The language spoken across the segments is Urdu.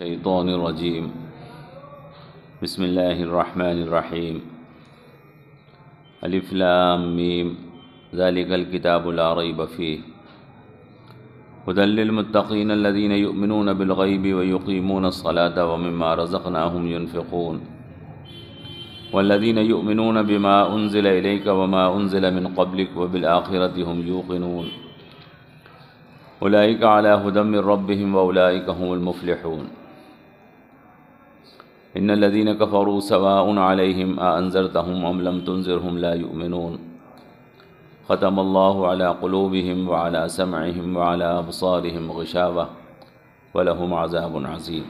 الشیطان الرجیم بسم اللہ الرحمن الرحیم الف لام میم ذالک الکتاب لا ریب فیہ ھدی للمتقین الذین یؤمنون بالغیب ویقیمون الصلاة ومما رزقناہم ینفقون والذین یؤمنون بما انزل الیک وما انزل من قبلک وبالآخرۃ ھم یوقنون اولئک علی ھدی من ربہم واولئک ھم المفلحون ان الذین کفروا سواء علیہم اانذرتہم ام لم تنذرہم لا یؤمنون ختم اللہ علی قلوبہم وعلی سمعہم وعلی ابصارہم غشاوہ ولہم عذاب عظیم۔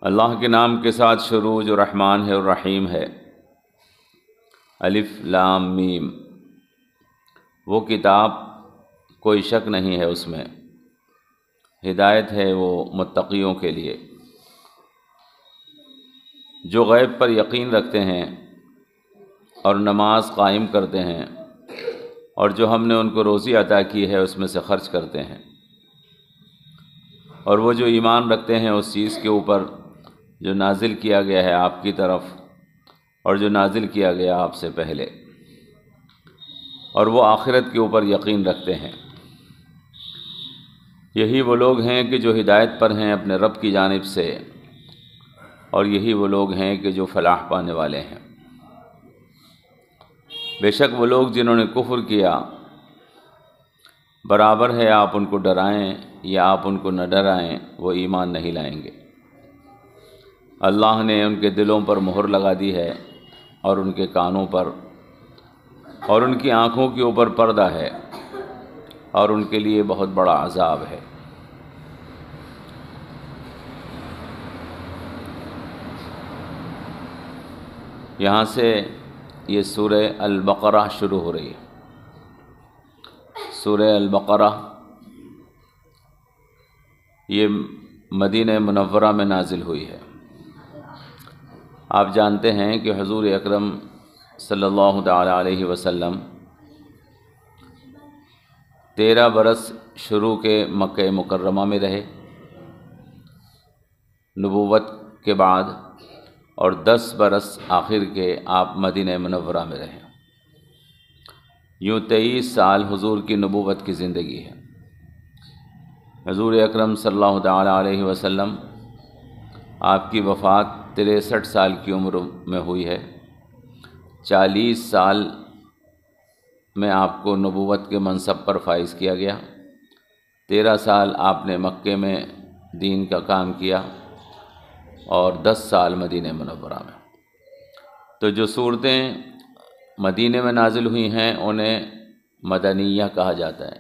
اللہ کے نام کے ساتھ شروع جو رحمان ہے اور رحیم ہے۔ الف لام میم، وہ کتاب کوئی شک نہیں ہے اس میں، ہدایت ہے وہ متقیوں کے لیے جو غیب پر یقین رکھتے ہیں اور نماز قائم کرتے ہیں، اور جو ہم نے ان کو روزی عطا کی ہے اس میں سے خرچ کرتے ہیں، اور وہ جو ایمان رکھتے ہیں اس چیز کے اوپر جو نازل کیا گیا ہے آپ کی طرف اور جو نازل کیا گیا آپ سے پہلے، اور وہ آخرت کے اوپر یقین رکھتے ہیں۔ یہی وہ لوگ ہیں کہ جو ہدایت پر ہیں اپنے رب کی جانب سے، اور یہی وہ لوگ ہیں کہ جو فلاح پانے والے ہیں۔ بے شک وہ لوگ جنہوں نے کفر کیا، برابر ہے آپ ان کو ڈرائیں یا آپ ان کو نہ ڈرائیں، وہ ایمان نہیں لائیں گے۔ اللہ نے ان کے دلوں پر مہر لگا دی ہے اور ان کے کانوں پر اور ان کی آنکھوں کے اوپر پردہ ہے، اور ان کے لیے بہت بڑا عذاب ہے۔ یہاں سے یہ سورہ البقرہ شروع ہو رہی ہے۔ سورہ البقرہ یہ مدینہ منورہ میں نازل ہوئی ہے۔ آپ جانتے ہیں کہ حضور اکرم صلی اللہ تعالی علیہ وسلم 13 برس شروع کے مکہ مکرمہ میں رہے نبوت کے بعد، اور 10 برس آخر کے آپ مدینہ منورہ میں رہے۔ یوں 23 سال حضور کی نبوت کی زندگی ہے۔ حضور اکرم صلی اللہ تعالی علیہ وسلم آپ کی وفات 63 سال کی عمر میں ہوئی ہے۔ 40 سال میں آپ کو نبوت کے منصب پر فائز کیا گیا۔ 13 سال آپ نے مکے میں دین کا کام کیا، اور 10 سال مدینہ منورہ میں۔ تو جو صورتیں مدینہ میں نازل ہوئی ہیں انہیں مدنیہ کہا جاتا ہے،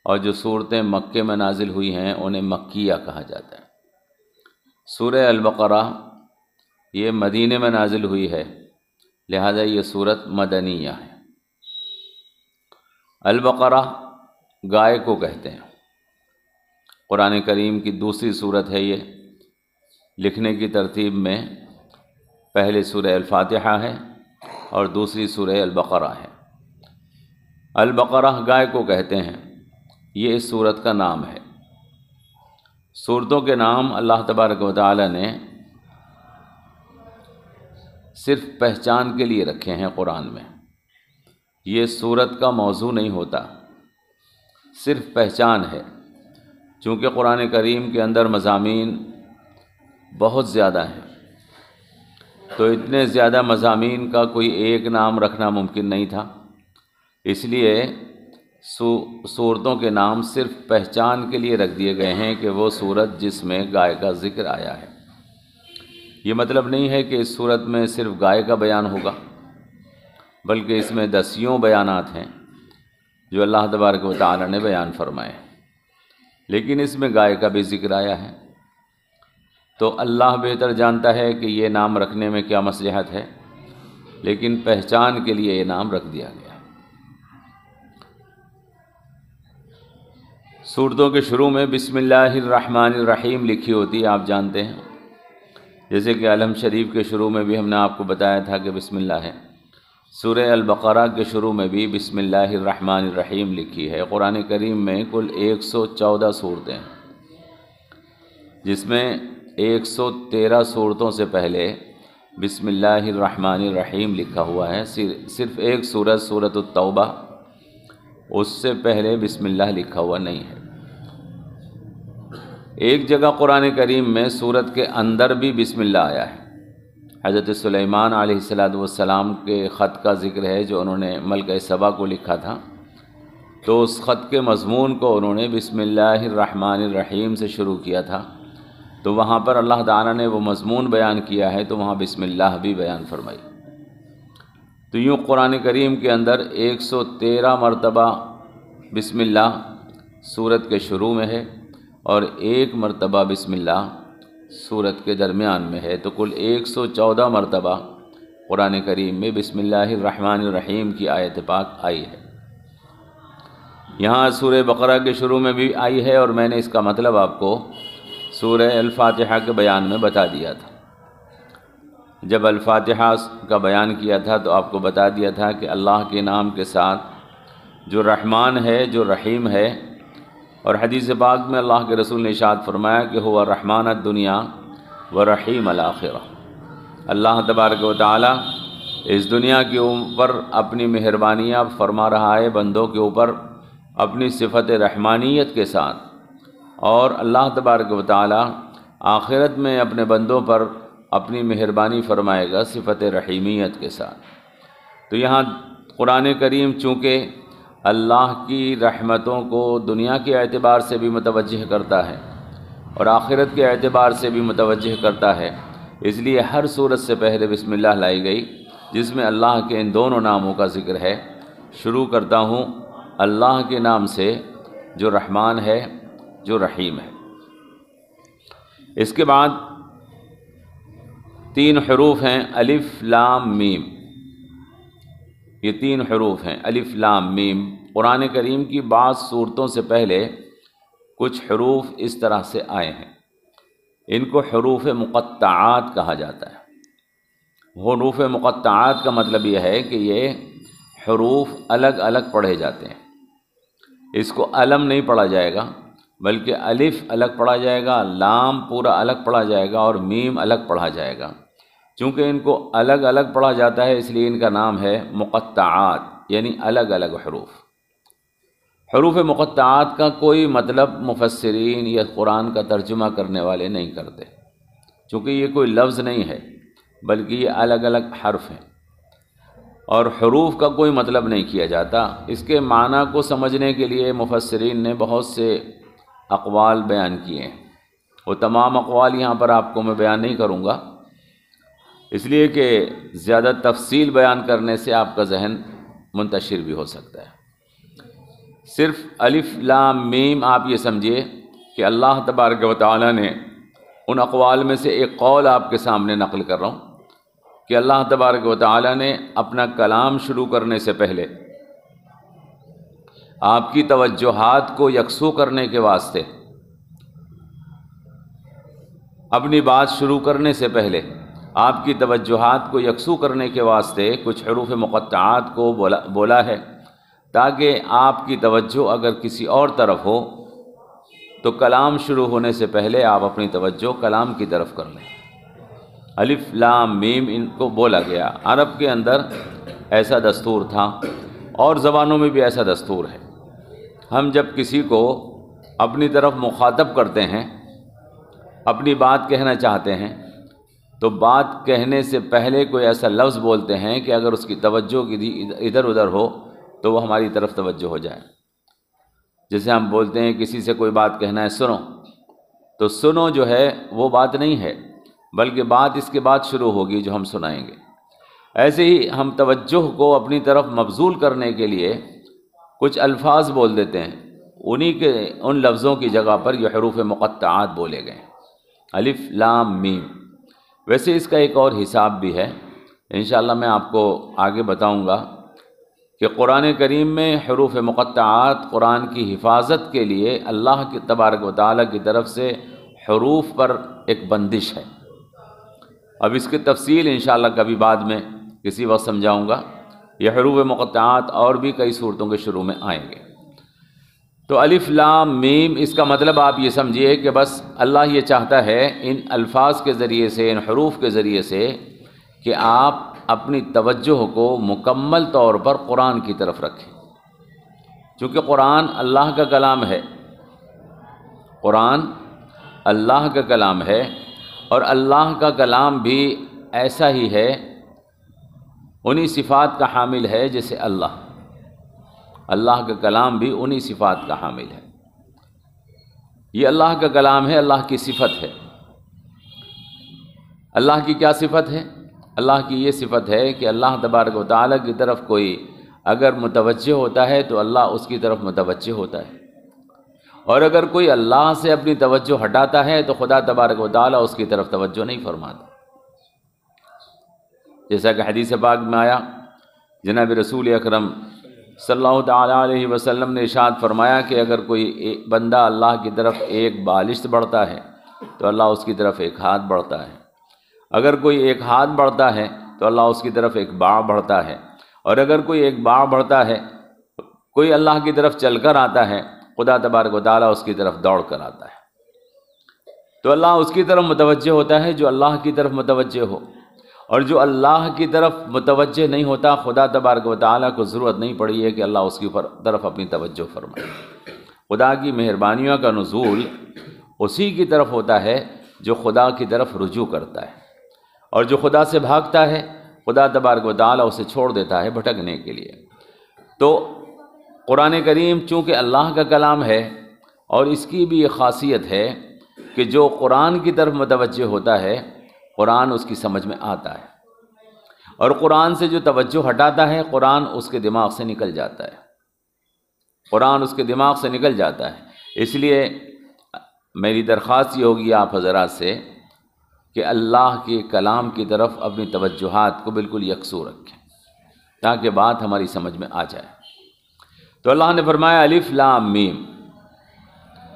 اور جو صورتیں مکے میں نازل ہوئی ہیں انہیں مکیہ کہا جاتا ہے۔ سورہ البقرہ یہ مدینہ میں نازل ہوئی ہے، لہذا یہ سورت مدنیہ ہے۔ البقرہ گائے کو کہتے ہیں۔ قرآن کریم کی دوسری سورت ہے یہ۔ لکھنے کی ترتیب میں پہلے سورہ الفاتحہ ہے اور دوسری سورہ البقرہ ہے۔ البقرہ گائے کو کہتے ہیں، یہ اس سورت کا نام ہے۔ سورتوں کے نام اللہ تبارک و تعالی نے صرف پہچان کے لیے رکھے ہیں قرآن میں۔ یہ سورت کا موضوع نہیں ہوتا، صرف پہچان ہے۔ چونکہ قرآن کریم کے اندر مضامین بہت زیادہ ہیں، تو اتنے زیادہ مضامین کا کوئی ایک نام رکھنا ممکن نہیں تھا، اس لیے سورتوں کے نام صرف پہچان کے لیے رکھ دیے گئے ہیں کہ وہ سورت جس میں گائے کا ذکر آیا ہے۔ یہ مطلب نہیں ہے کہ اس سورت میں صرف گائے کا بیان ہوگا، بلکہ اس میں 10 بیانات ہیں جو اللہ تبارک و تعالی نے بیان فرمائے، لیکن اس میں گائے کا بھی ذکر آیا ہے۔ تو اللہ بہتر جانتا ہے کہ یہ نام رکھنے میں کیا مصلحت ہے، لیکن پہچان کے لیے یہ نام رکھ دیا گیا۔ سورتوں کے شروع میں بسم اللہ الرحمن الرحیم لکھی ہوتی ہے، آپ جانتے ہیں، جیسے کہ علم شریف کے شروع میں بھی ہم نے آپ کو بتایا تھا کہ بسم اللہ ہے، سورہ البقرہ کے شروع میں بھی بسم اللہ الرحمن الرحیم لکھی ہے۔ قرآن کریم میں کل 114 صورتیں ہیں، جس میں 113 صورتوں سے پہلے بسم اللہ الرحمن الرحیم لکھا ہوا ہے۔ صرف ایک سورت، سورۃ التوبہ، اس سے پہلے بسم اللہ لکھا ہوا نہیں ہے۔ ایک جگہ قرآن کریم میں سورت کے اندر بھی بسم اللہ آیا ہے۔ حضرت سلیمان علیہ السلام کے خط کا ذکر ہے جو انہوں نے ملکہ سبا کو لکھا تھا، تو اس خط کے مضمون کو انہوں نے بسم اللہ الرحمن الرحیم سے شروع کیا تھا، تو وہاں پر اللہ تعالیٰ نے وہ مضمون بیان کیا ہے تو وہاں بسم اللہ بھی بیان فرمائی۔ تو یوں قرآن کریم کے اندر 113 مرتبہ بسم اللہ سورت کے شروع میں ہے اور 1 مرتبہ بسم اللہ سورت کے درمیان میں ہے، تو کل 114 مرتبہ قرآن کریم میں بسم اللہ الرحمن الرحیم کی آیت پاک آئی ہے۔ یہاں سورہ بقرہ کے شروع میں بھی آئی ہے، اور میں نے اس کا مطلب آپ کو سورہ الفاتحہ کے بیان میں بتا دیا تھا۔ جب الفاتحہ کا بیان کیا تھا تو آپ کو بتا دیا تھا کہ اللہ کے نام کے ساتھ جو رحمان ہے، جو رحیم ہے، اور حدیث پاک میں اللہ کے رسول نے ارشاد فرمایا کہ ہوا رحمان الدنیا و رحیم الآخرہ۔ اللہ تبارک و تعالی اس دنیا کے اوپر اپنی مہربانیاں فرما رہا ہے بندوں کے اوپر اپنی صفت رحمانیت کے ساتھ، اور اللہ تبارک و تعالی آخرت میں اپنے بندوں پر اپنی مہربانی فرمائے گا صفت رحیمیت کے ساتھ۔ تو یہاں قرآن کریم چونکہ اللہ کی رحمتوں کو دنیا کے اعتبار سے بھی متوجہ کرتا ہے اور آخرت کے اعتبار سے بھی متوجہ کرتا ہے، اس لیے ہر صورت سے پہلے بسم اللہ لائی گئی، جس میں اللہ کے ان دونوں ناموں کا ذکر ہے۔ شروع کرتا ہوں اللہ کے نام سے جو رحمان ہے، جو رحیم ہے۔ اس کے بعد 3 حروف ہیں، الف لام میم۔ یہ 3 حروف ہیں، الف لام میم۔ قرآن کریم کی بعض صورتوں سے پہلے کچھ حروف اس طرح سے آئے ہیں، ان کو حروف مقطعات کہا جاتا ہے۔ حروف مقطعات کا مطلب یہ ہے کہ یہ حروف الگ الگ پڑھے جاتے ہیں، اس کو علم نہیں پڑھا جائے گا، بلکہ الف الگ پڑھا جائے گا، لام پورا الگ پڑھا جائے گا، اور میم الگ پڑھا جائے گا۔ چونکہ ان کو الگ الگ پڑھا جاتا ہے اس لیے ان کا نام ہے مقطعات، یعنی الگ الگ حروف۔ حروف مقطعات کا کوئی مطلب مفسرین یا قرآن کا ترجمہ کرنے والے نہیں کرتے، چونکہ یہ کوئی لفظ نہیں ہے بلکہ یہ الگ الگ حرف ہیں، اور حروف کا کوئی مطلب نہیں کیا جاتا۔ اس کے معنی کو سمجھنے کے لیے مفسرین نے بہت سے اقوال بیان کیے ہیں، وہ تمام اقوال یہاں پر آپ کو میں بیان نہیں کروں گا، اس لیے کہ زیادہ تفصیل بیان کرنے سے آپ کا ذہن منتشر بھی ہو سکتا ہے۔ صرف الف لام میم آپ یہ سمجھیے کہ اللہ تبارک و تعالی نے ان اقوال میں سے ایک قول آپ کے سامنے نقل کر رہا ہوں کہ اللہ تبارک و تعالی نے اپنا کلام شروع کرنے سے پہلے آپ کی توجہات کو یکسو کرنے کے واسطے، اپنی بات شروع کرنے سے پہلے آپ کی توجہات کو یکسو کرنے کے واسطے کچھ حروف مقطعات کو بولا ہے، تاکہ آپ کی توجہ اگر کسی اور طرف ہو تو کلام شروع ہونے سے پہلے آپ اپنی توجہ کلام کی طرف کر لیں۔ الف لام میم ان کو بولا گیا۔ عرب کے اندر ایسا دستور تھا، اور زبانوں میں بھی ایسا دستور ہے۔ ہم جب کسی کو اپنی طرف مخاطب کرتے ہیں، اپنی بات کہنا چاہتے ہیں، تو بات کہنے سے پہلے کوئی ایسا لفظ بولتے ہیں کہ اگر اس کی توجہ ادھر ادھر ہو تو وہ ہماری طرف توجہ ہو جائے۔ جیسے ہم بولتے ہیں کسی سے کوئی بات کہنا ہے سنو، تو سنو جو ہے وہ بات نہیں ہے، بلکہ بات اس کے بعد شروع ہوگی جو ہم سنائیں گے۔ ایسے ہی ہم توجہ کو اپنی طرف مبذول کرنے کے لیے کچھ الفاظ بول دیتے ہیں، ان لفظوں کی جگہ پر یہ حروف مقطعات بولے گئے، الف لام میم۔ ویسے اس کا ایک اور حساب بھی ہے، انشاءاللہ میں آپ کو آگے بتاؤں گا کہ قرآن کریم میں حروف مقطعات قرآن کی حفاظت کے لیے اللہ کے تبارک و تعالیٰ کی طرف سے حروف پر ایک بندش ہے۔ اب اس کی تفصیل انشاءاللہ کبھی بعد میں کسی وقت سمجھاؤں گا، یہ حروف مقطعات اور بھی کئی صورتوں کے شروع میں آئیں گے۔ تو الف لام میم، اس کا مطلب آپ یہ سمجھیے کہ بس اللہ یہ چاہتا ہے ان الفاظ کے ذریعے سے، ان حروف کے ذریعے سے، کہ آپ اپنی توجہ کو مکمل طور پر قرآن کی طرف رکھیں، چونکہ قرآن اللہ کا کلام ہے، قرآن اللہ کا کلام ہے، اور اللہ کا کلام بھی ایسا ہی ہے، انہی صفات کا حامل ہے جیسے اللہ کا کلام بھی انہی صفات کا حامل ہے۔ یہ اللہ کا کلام ہے، اللہ کی صفت ہے۔ اللہ کی کیا صفت ہے؟ اللہ کی یہ صفت ہے کہ اللہ تبارک و تعالیٰ کی طرف کوئی اگر متوجہ ہوتا ہے تو اللہ اس کی طرف متوجہ ہوتا ہے، اور اگر کوئی اللہ سے اپنی توجہ ہٹاتا ہے تو خدا تبارک و تعالیٰ اس کی طرف توجہ نہیں فرماتا۔ جیسا کہ حدیث پاک میں آیا، جناب رسول اکرم صلی اللہ تعالیٰ علیہ وسلم نے ارشاد فرمایا کہ اگر کوئی بندہ اللہ کی طرف ایک بالشت بڑھتا ہے تو اللہ اس کی طرف ایک ہاتھ بڑھتا ہے، اگر کوئی ایک ہاتھ بڑھتا ہے تو اللہ اس کی طرف ایک باع بڑھتا ہے، اور اگر کوئی ایک باع بڑھتا ہے، کوئی اللہ کی طرف چل کر آتا ہے، خدا تبارک و تعالیٰ اس کی طرف دوڑ کر آتا ہے۔ تو اللہ اس کی طرف متوجہ ہوتا ہے جو اللہ کی طرف متوجہ ہو، اور جو اللہ کی طرف متوجہ نہیں ہوتا، خدا تبارک و تعالیٰ کو ضرورت نہیں پڑی ہے کہ اللہ اس کی طرف اپنی توجہ فرمائے۔ خدا کی مہربانیوں کا نزول اسی کی طرف ہوتا ہے جو خدا کی طرف رجوع کرتا ہے، اور جو خدا سے بھاگتا ہے خدا تبارک و تعالیٰ اسے چھوڑ دیتا ہے بھٹکنے کے لیے۔ تو قرآن کریم چونکہ اللہ کا کلام ہے، اور اس کی بھی یہ خاصیت ہے کہ جو قرآن کی طرف متوجہ ہوتا ہے قرآن اس کی سمجھ میں آتا ہے، اور قرآن سے جو توجہ ہٹاتا ہے قرآن اس کے دماغ سے نکل جاتا ہے، قرآن اس کے دماغ سے نکل جاتا ہے۔ اس لیے میری درخواست یہ ہوگی آپ حضرات سے کہ اللہ کے کلام کی طرف اپنی توجہات کو بالکل یکسو رکھیں تاکہ بات ہماری سمجھ میں آ جائے۔ تو اللہ نے فرمایا الف لام میم،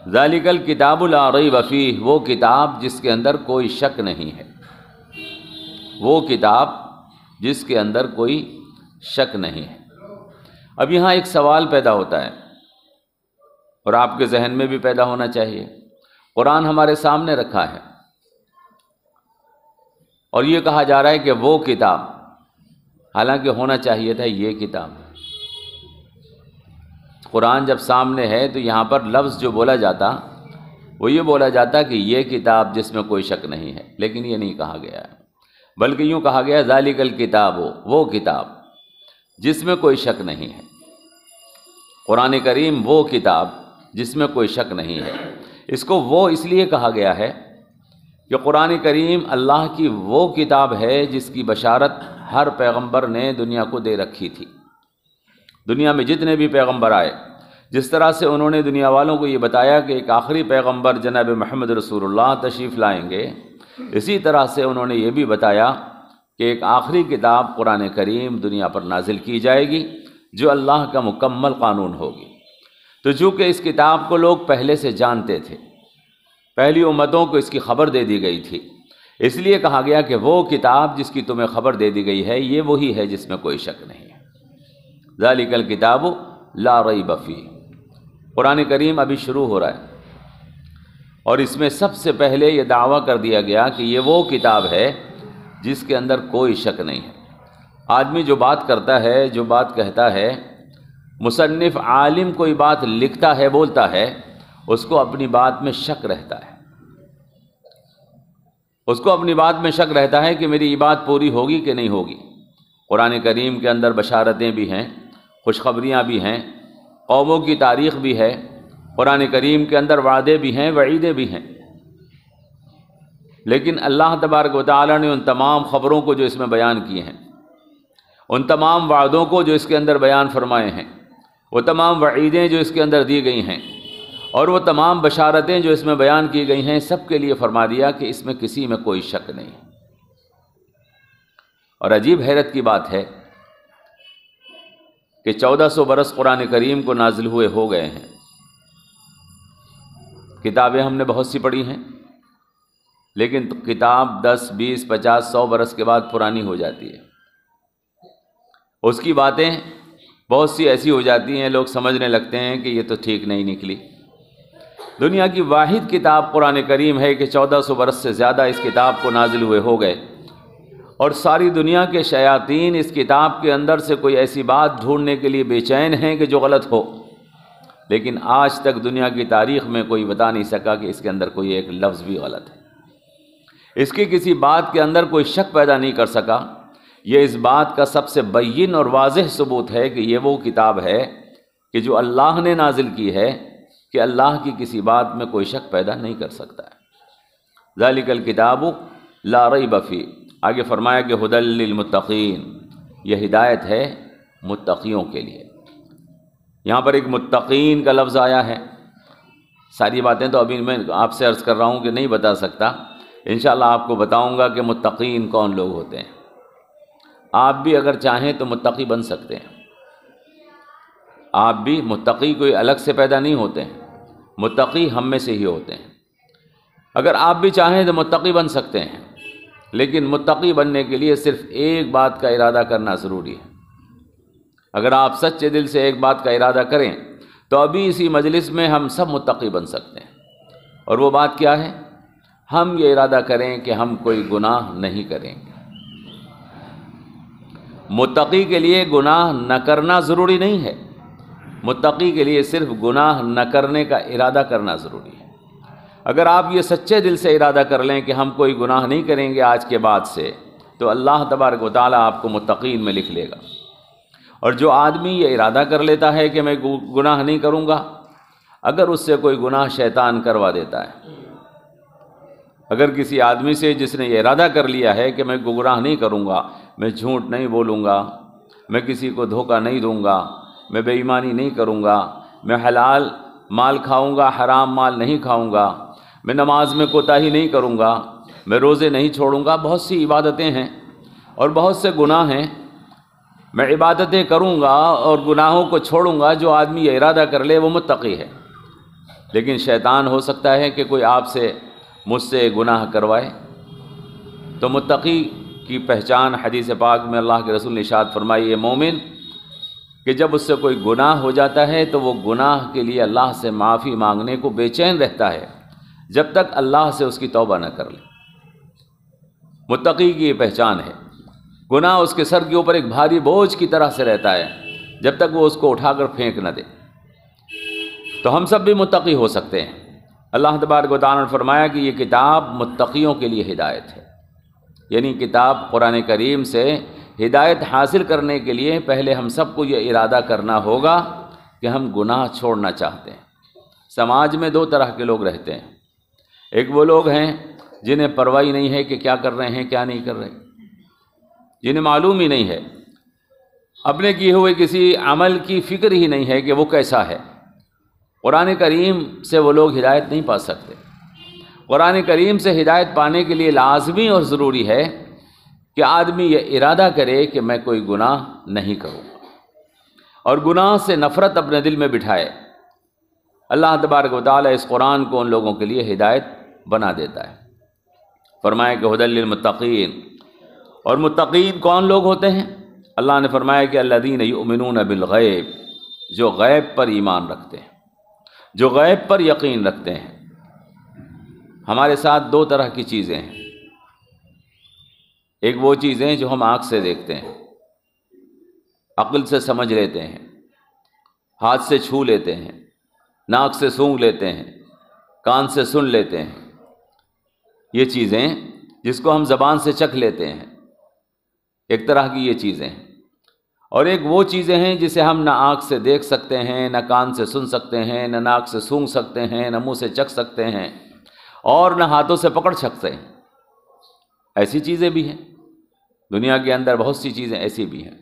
ذالک الکتاب لا ریب فیہ، وہ کتاب جس کے اندر کوئی شک نہیں ہے، وہ کتاب جس کے اندر کوئی شک نہیں ہے۔ اب یہاں ایک سوال پیدا ہوتا ہے، اور آپ کے ذہن میں بھی پیدا ہونا چاہیے۔ قرآن ہمارے سامنے رکھا ہے، اور یہ کہا جا رہا ہے کہ وہ کتاب، حالانکہ ہونا چاہیے تھا یہ کتاب۔ قرآن جب سامنے ہے تو یہاں پر لفظ جو بولا جاتا وہ یہ بولا جاتا کہ یہ کتاب جس میں کوئی شک نہیں ہے، لیکن یہ نہیں کہا گیا ہے، بلکہ یوں کہا گیا ذالک الکتاب، وہ کتاب جس میں کوئی شک نہیں ہے۔ قرآن کریم وہ کتاب جس میں کوئی شک نہیں ہے۔ اس کو وہ اس لیے کہا گیا ہے کہ قرآن کریم اللہ کی وہ کتاب ہے جس کی بشارت ہر پیغمبر نے دنیا کو دے رکھی تھی۔ دنیا میں جتنے بھی پیغمبر آئے، جس طرح سے انہوں نے دنیا والوں کو یہ بتایا کہ ایک آخری پیغمبر جناب محمد رسول اللہ تشریف لائیں گے، اسی طرح سے انہوں نے یہ بھی بتایا کہ ایک آخری کتاب قرآن کریم دنیا پر نازل کی جائے گی جو اللہ کا مکمل قانون ہوگی۔ تو چونکہ اس کتاب کو لوگ پہلے سے جانتے تھے، پہلی امتوں کو اس کی خبر دے دی گئی تھی، اس لیے کہا گیا کہ وہ کتاب جس کی تمہیں خبر دے دی گئی ہے یہ وہی ہے جس میں کوئی شک نہیں ہے۔ ذالک الکتاب لا ریب فیہ، قرآن کریم ابھی شروع ہو رہا ہے، اور اس میں سب سے پہلے یہ دعویٰ کر دیا گیا کہ یہ وہ کتاب ہے جس کے اندر کوئی شک نہیں ہے۔ آدمی جو بات کرتا ہے، جو بات کہتا ہے، مصنف عالم کوئی بات لکھتا ہے، بولتا ہے، اس کو اپنی بات میں شک رہتا ہے، اس کو اپنی بات میں شک رہتا ہے کہ میری یہ بات پوری ہوگی کہ نہیں ہوگی۔ قرآن کریم کے اندر بشارتیں بھی ہیں، خوشخبریاں بھی ہیں، قوموں کی تاریخ بھی ہے، قرآن کریم کے اندر وعدے بھی ہیں، وعیدیں بھی ہیں، لیکن اللہ تبارک و تعالیٰ نے ان تمام خبروں کو جو اس میں بیان کیے ہیں، ان تمام وعدوں کو جو اس کے اندر بیان فرمائے ہیں، وہ تمام وعیدیں جو اس کے اندر دی گئی ہیں، اور وہ تمام بشارتیں جو اس میں بیان کی گئی ہیں، سب کے لیے فرما دیا کہ اس میں کسی میں کوئی شک نہیں ہے۔ اور عجیب حیرت کی بات ہے کہ 1400 برس قرآن کریم کو نازل ہوئے ہو گئے ہیں، کتابیں ہم نے بہت سی پڑھی ہیں، لیکن کتاب 10 20 50 100 برس کے بعد پرانی ہو جاتی ہے۔ اس کی باتیں بہت سی ایسی ہو جاتی ہیں، لوگ سمجھنے لگتے ہیں کہ یہ تو ٹھیک نہیں نکلی۔ دنیا کی واحد کتاب قرآن کریم ہے کہ 1400 برس سے زیادہ اس کتاب کو نازل ہوئے ہو گئے، اور ساری دنیا کے شیاطین اس کتاب کے اندر سے کوئی ایسی بات ڈھونڈنے کے لیے بے چین ہیں کہ جو غلط ہو، لیکن آج تک دنیا کی تاریخ میں کوئی بتا نہیں سکا کہ اس کے اندر کوئی ایک لفظ بھی غلط ہے۔ اس کی کسی بات کے اندر کوئی شک پیدا نہیں کر سکا۔ یہ اس بات کا سب سے بین اور واضح ثبوت ہے کہ یہ وہ کتاب ہے کہ جو اللہ نے نازل کی ہے، کہ اللہ کی کسی بات میں کوئی شک پیدا نہیں کر سکتا ہے۔ ذالک الکتاب لا ریب فیہ، آگے فرمایا کہ ھدی للمتقین، یہ ہدایت ہے متقیوں کے لیے۔ یہاں پر ایک متقین کا لفظ آیا ہے۔ ساری باتیں تو ابھی میں آپ سے عرض کر رہا ہوں کہ نہیں بتا سکتا، انشاءاللہ آپ کو بتاؤں گا کہ متقین کون لوگ ہوتے ہیں۔ آپ بھی اگر چاہیں تو متقی بن سکتے ہیں۔ آپ بھی متقی کوئی الگ سے پیدا نہیں ہوتے ہیں، متقی ہم میں سے ہی ہوتے ہیں۔ اگر آپ بھی چاہیں تو متقی بن سکتے ہیں، لیکن متقی بننے کے لیے صرف ایک بات کا ارادہ کرنا ضروری ہے۔ اگر آپ سچے دل سے ایک بات کا ارادہ کریں تو ابھی اسی مجلس میں ہم سب متقی بن سکتے ہیں۔ اور وہ بات کیا ہے؟ ہم یہ ارادہ کریں کہ ہم کوئی گناہ نہیں کریں گے۔ متقی کے لیے گناہ نہ کرنا ضروری نہیں ہے، متقی کے لیے صرف گناہ نہ کرنے کا ارادہ کرنا ضروری ہے۔ اگر آپ یہ سچے دل سے ارادہ کر لیں کہ ہم کوئی گناہ نہیں کریں گے آج کے بعد سے، تو اللہ تبارک و تعالیٰ آپ کو متقین میں لکھ لے گا۔ اور جو آدمی یہ ارادہ کر لیتا ہے کہ میں گناہ نہیں کروں گا، اگر اس سے کوئی گناہ شیطان کروا دیتا ہے، اگر کسی آدمی سے جس نے یہ ارادہ کر لیا ہے کہ میں گناہ نہیں کروں گا، میں جھوٹ نہیں بولوں گا، میں کسی کو دھوکہ نہیں دوں گا، میں بے ایمانی نہیں کروں گا، میں حلال مال کھاؤں گا، حرام مال نہیں کھاؤں گا، میں نماز میں کوتاہی نہیں کروں گا، میں روزے نہیں چھوڑوں گا، بہت سی عبادتیں ہیں اور بہت سے گناہ ہیں، میں عبادتیں کروں گا اور گناہوں کو چھوڑوں گا۔ جو آدمی یہ ارادہ کر لے وہ متقی ہے۔ لیکن شیطان ہو سکتا ہے کہ کوئی آپ سے مجھ سے گناہ کروائے، تو متقی کی پہچان حدیث پاک میں اللہ کے رسول نے ارشاد فرمائی ہے مومن کہ جب اس سے کوئی گناہ ہو جاتا ہے تو وہ گناہ کے لیے اللہ سے معافی مانگنے کو بے چین رہتا ہے جب تک اللہ سے اس کی توبہ نہ کر لے۔ متقی کی یہ پہچان ہے۔ گناہ اس کے سر کے اوپر ایک بھاری بوجھ کی طرح سے رہتا ہے جب تک وہ اس کو اٹھا کر پھینک نہ دے۔ تو ہم سب بھی متقی ہو سکتے ہیں۔ اللہ تبارک و تعالیٰ نے فرمایا کہ یہ کتاب متقیوں کے لیے ہدایت ہے، یعنی کتاب قرآن کریم سے ہدایت حاصل کرنے کے لیے پہلے ہم سب کو یہ ارادہ کرنا ہوگا کہ ہم گناہ چھوڑنا چاہتے ہیں۔ سماج میں دو طرح کے لوگ رہتے ہیں، ایک وہ لوگ ہیں جنہیں پرواہ نہیں ہے کہ کیا کر رہے ہیں کیا نہیں کر رہے، جنہیں معلوم ہی نہیں ہے، اپنے کیے ہوئے کسی عمل کی فکر ہی نہیں ہے کہ وہ کیسا ہے۔ قرآن کریم سے وہ لوگ ہدایت نہیں پا سکتے۔ قرآن کریم سے ہدایت پانے کے لیے لازمی اور ضروری ہے کہ آدمی یہ ارادہ کرے کہ میں کوئی گناہ نہیں کروں گا، اور گناہ سے نفرت اپنے دل میں بٹھائے۔ اللہ تبارک و تعالیٰ اس قرآن کو ان لوگوں کے لیے ہدایت بنا دیتا ہے۔ فرمایا کہ ھدی للمتقین، اور متقین کون لوگ ہوتے ہیں؟ اللہ نے فرمایا کہ الذین یؤمنون بالغیب، جو غیب پر ایمان رکھتے ہیں، جو غیب پر یقین رکھتے ہیں۔ ہمارے ساتھ دو طرح کی چیزیں ہیں، ایک وہ چیزیں جو ہم آنکھ سے دیکھتے ہیں، عقل سے سمجھ لیتے ہیں، ہاتھ سے چھو لیتے ہیں، ناک سے سونگھ لیتے ہیں، کان سے سن لیتے ہیں، یہ چیزیں جس کو ہم زبان سے چکھ لیتے ہیں، ایک طرح کی یہ چیزیں ہیں۔ اور ایک وہ چیزیں ہیں جسے ہم نہ آنکھ سے دیکھ سکتے ہیں، نہ کان سے سن سکتے ہیں، نہ ناک سے سونگھ سکتے ہیں، نہ منہ سے چکھ سکتے ہیں، اور نہ ہاتھوں سے پکڑ سکتے ہیں۔ ایسی چیزیں بھی ہیں دنیا کے اندر، بہت سی چیزیں ایسی بھی ہیں۔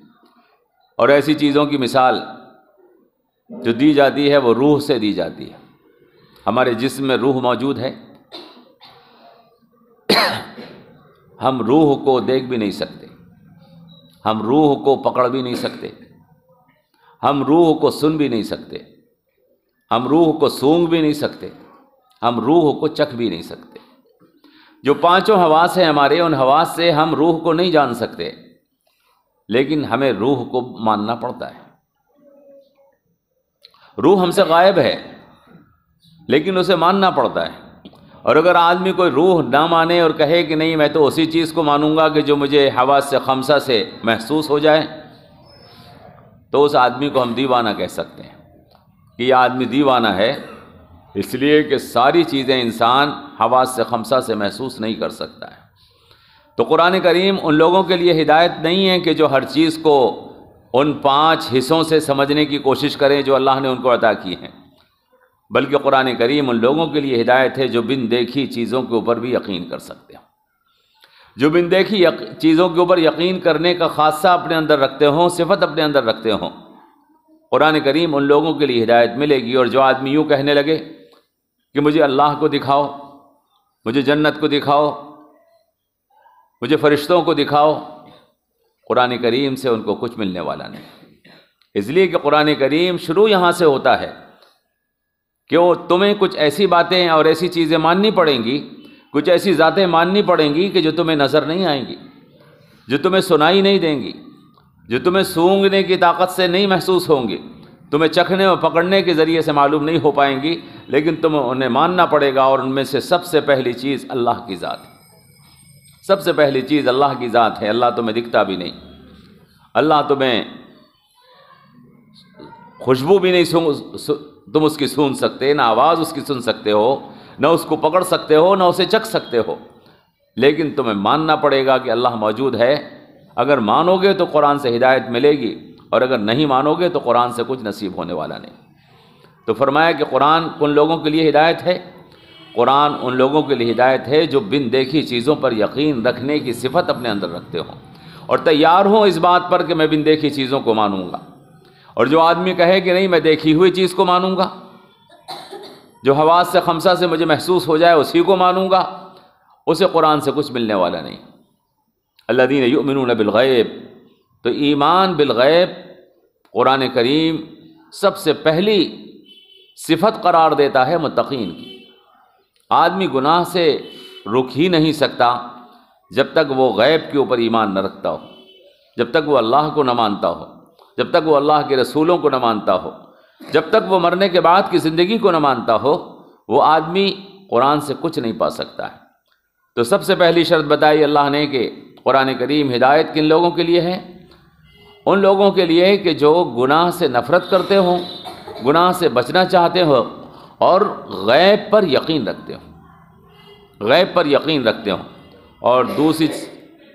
اور ایسی چیزوں کی مثال جو دی جاتی ہے وہ روح سے دی جاتی ہے۔ ہمارے جسم میں روح موجود ہے، ہم روح کو دیکھ بھی نہیں سکتے، ہم روح کو پکڑ بھی نہیں سکتے، ہم روح کو سن بھی نہیں سکتے، ہم روح کو سونگھ بھی نہیں سکتے، ہم روح کو چکھ بھی نہیں سکتے۔ جو پانچوں حواس ہیں ہمارے، ان حواس سے ہم روح کو نہیں جان سکتے، لیکن ہمیں روح کو ماننا پڑتا ہے۔ روح ہم سے غائب ہے لیکن اسے ماننا پڑتا ہے۔ اور اگر آدمی کوئی روح نہ مانے اور کہے کہ نہیں میں تو اسی چیز کو مانوں گا کہ جو مجھے حواس خمسہ سے محسوس ہو جائے، تو اس آدمی کو ہم دیوانہ کہہ سکتے ہیں کہ یہ آدمی دیوانہ ہے، اس لیے کہ ساری چیزیں انسان حواس خمسہ سے محسوس نہیں کر سکتا ہے۔ تو قرآن کریم ان لوگوں کے لیے ہدایت نہیں ہے کہ جو ہر چیز کو ان 5 حصوں سے سمجھنے کی کوشش کریں جو اللہ نے ان کو عطا کی ہیں، بلکہ قرآن کریم ان لوگوں کے لیے ہدایت ہے جو بن دیکھی چیزوں کے اوپر بھی یقین کر سکتے ہوں، جو بن دیکھی چیزوں کے اوپر یقین کرنے کا خاصہ اپنے اندر رکھتے ہوں، صفت اپنے اندر رکھتے ہوں۔ قرآن کریم ان لوگوں کے لیے ہدایت ملے گی۔ اور جو آدمی یوں کہنے لگے کہ مجھے اللہ کو دکھاؤ، مجھے جنت کو دکھاؤ، مجھے فرشتوں کو دکھاؤ، قرآن کریم سے ان کو کچھ ملنے والا نہیں، اس لیے کہ قرآن کریم شروع یہاں سے ہوتا ہے کہ وہ تمہیں کچھ ایسی باتیں اور ایسی چیزیں ماننی پڑیں گی، کچھ ایسی ذاتیں ماننی پڑیں گی کہ جو تمہیں نظر نہیں آئیں گی، جو تمہیں سنائی نہیں دیں گی، جو تمہیں سونگھنے کی طاقت سے نہیں محسوس ہوں گی، تمہیں چکھنے اور پکڑنے کے ذریعے سے معلوم نہیں ہو پائیں گی، لیکن تمہیں انہیں ماننا پڑے گا۔ اور ان میں سے سب سے پہلی چیز اللہ کی ذات ہے، سب سے پہلی چیز اللہ کی ذات ہے۔ اللہ تمہیں دکھتا بھی نہیں، اللہ تمہیں خوشبو بھی نہیں تم اس کی سن سکتے، نہ آواز اس کی سن سکتے ہو، نہ اس کو پکڑ سکتے ہو، نہ اسے چکھ سکتے ہو، لیکن تمہیں ماننا پڑے گا کہ اللہ موجود ہے۔ اگر مانو گے تو قرآن سے ہدایت ملے گی، اور اگر نہیں مانو گے تو قرآن سے کچھ نصیب ہونے والا نہیں۔ تو فرمایا کہ قرآن ان لوگوں کے لیے ہدایت ہے، قرآن ان لوگوں کے لیے ہدایت ہے جو بن دیکھی چیزوں پر یقین رکھنے کی صفت اپنے اندر رکھتے ہوں اور تیار ہوں اس بات پر کہ میں بن دیکھی چیزوں کو مانوں گا۔ اور جو آدمی کہے کہ نہیں میں دیکھی ہوئی چیز کو مانوں گا، جو حواس سے خمسہ سے مجھے محسوس ہو جائے اسی کو مانوں گا، اسے قرآن سے کچھ ملنے والا نہیں۔ الذین یؤمنون بالغیب، تو ایمان بالغیب قرآن کریم سب سے پہلی صفت قرار دیتا ہے متقین کی۔ آدمی گناہ سے رک ہی نہیں سکتا جب تک وہ غیب کے اوپر ایمان نہ رکھتا ہو، جب تک وہ اللہ کو نہ مانتا ہو، جب تک وہ اللہ کے رسولوں کو نہ مانتا ہو، جب تک وہ مرنے کے بعد کی زندگی کو نہ مانتا ہو، وہ آدمی قرآن سے کچھ نہیں پا سکتا ہے۔ تو سب سے پہلی شرط بتائی اللہ نے کہ قرآن کریم ہدایت کن لوگوں کے لیے ہے؟ ان لوگوں کے لیے کہ جو گناہ سے نفرت کرتے ہوں، گناہ سے بچنا چاہتے ہو، اور غیب پر یقین رکھتے ہوں، غیب پر یقین رکھتے ہوں۔ اور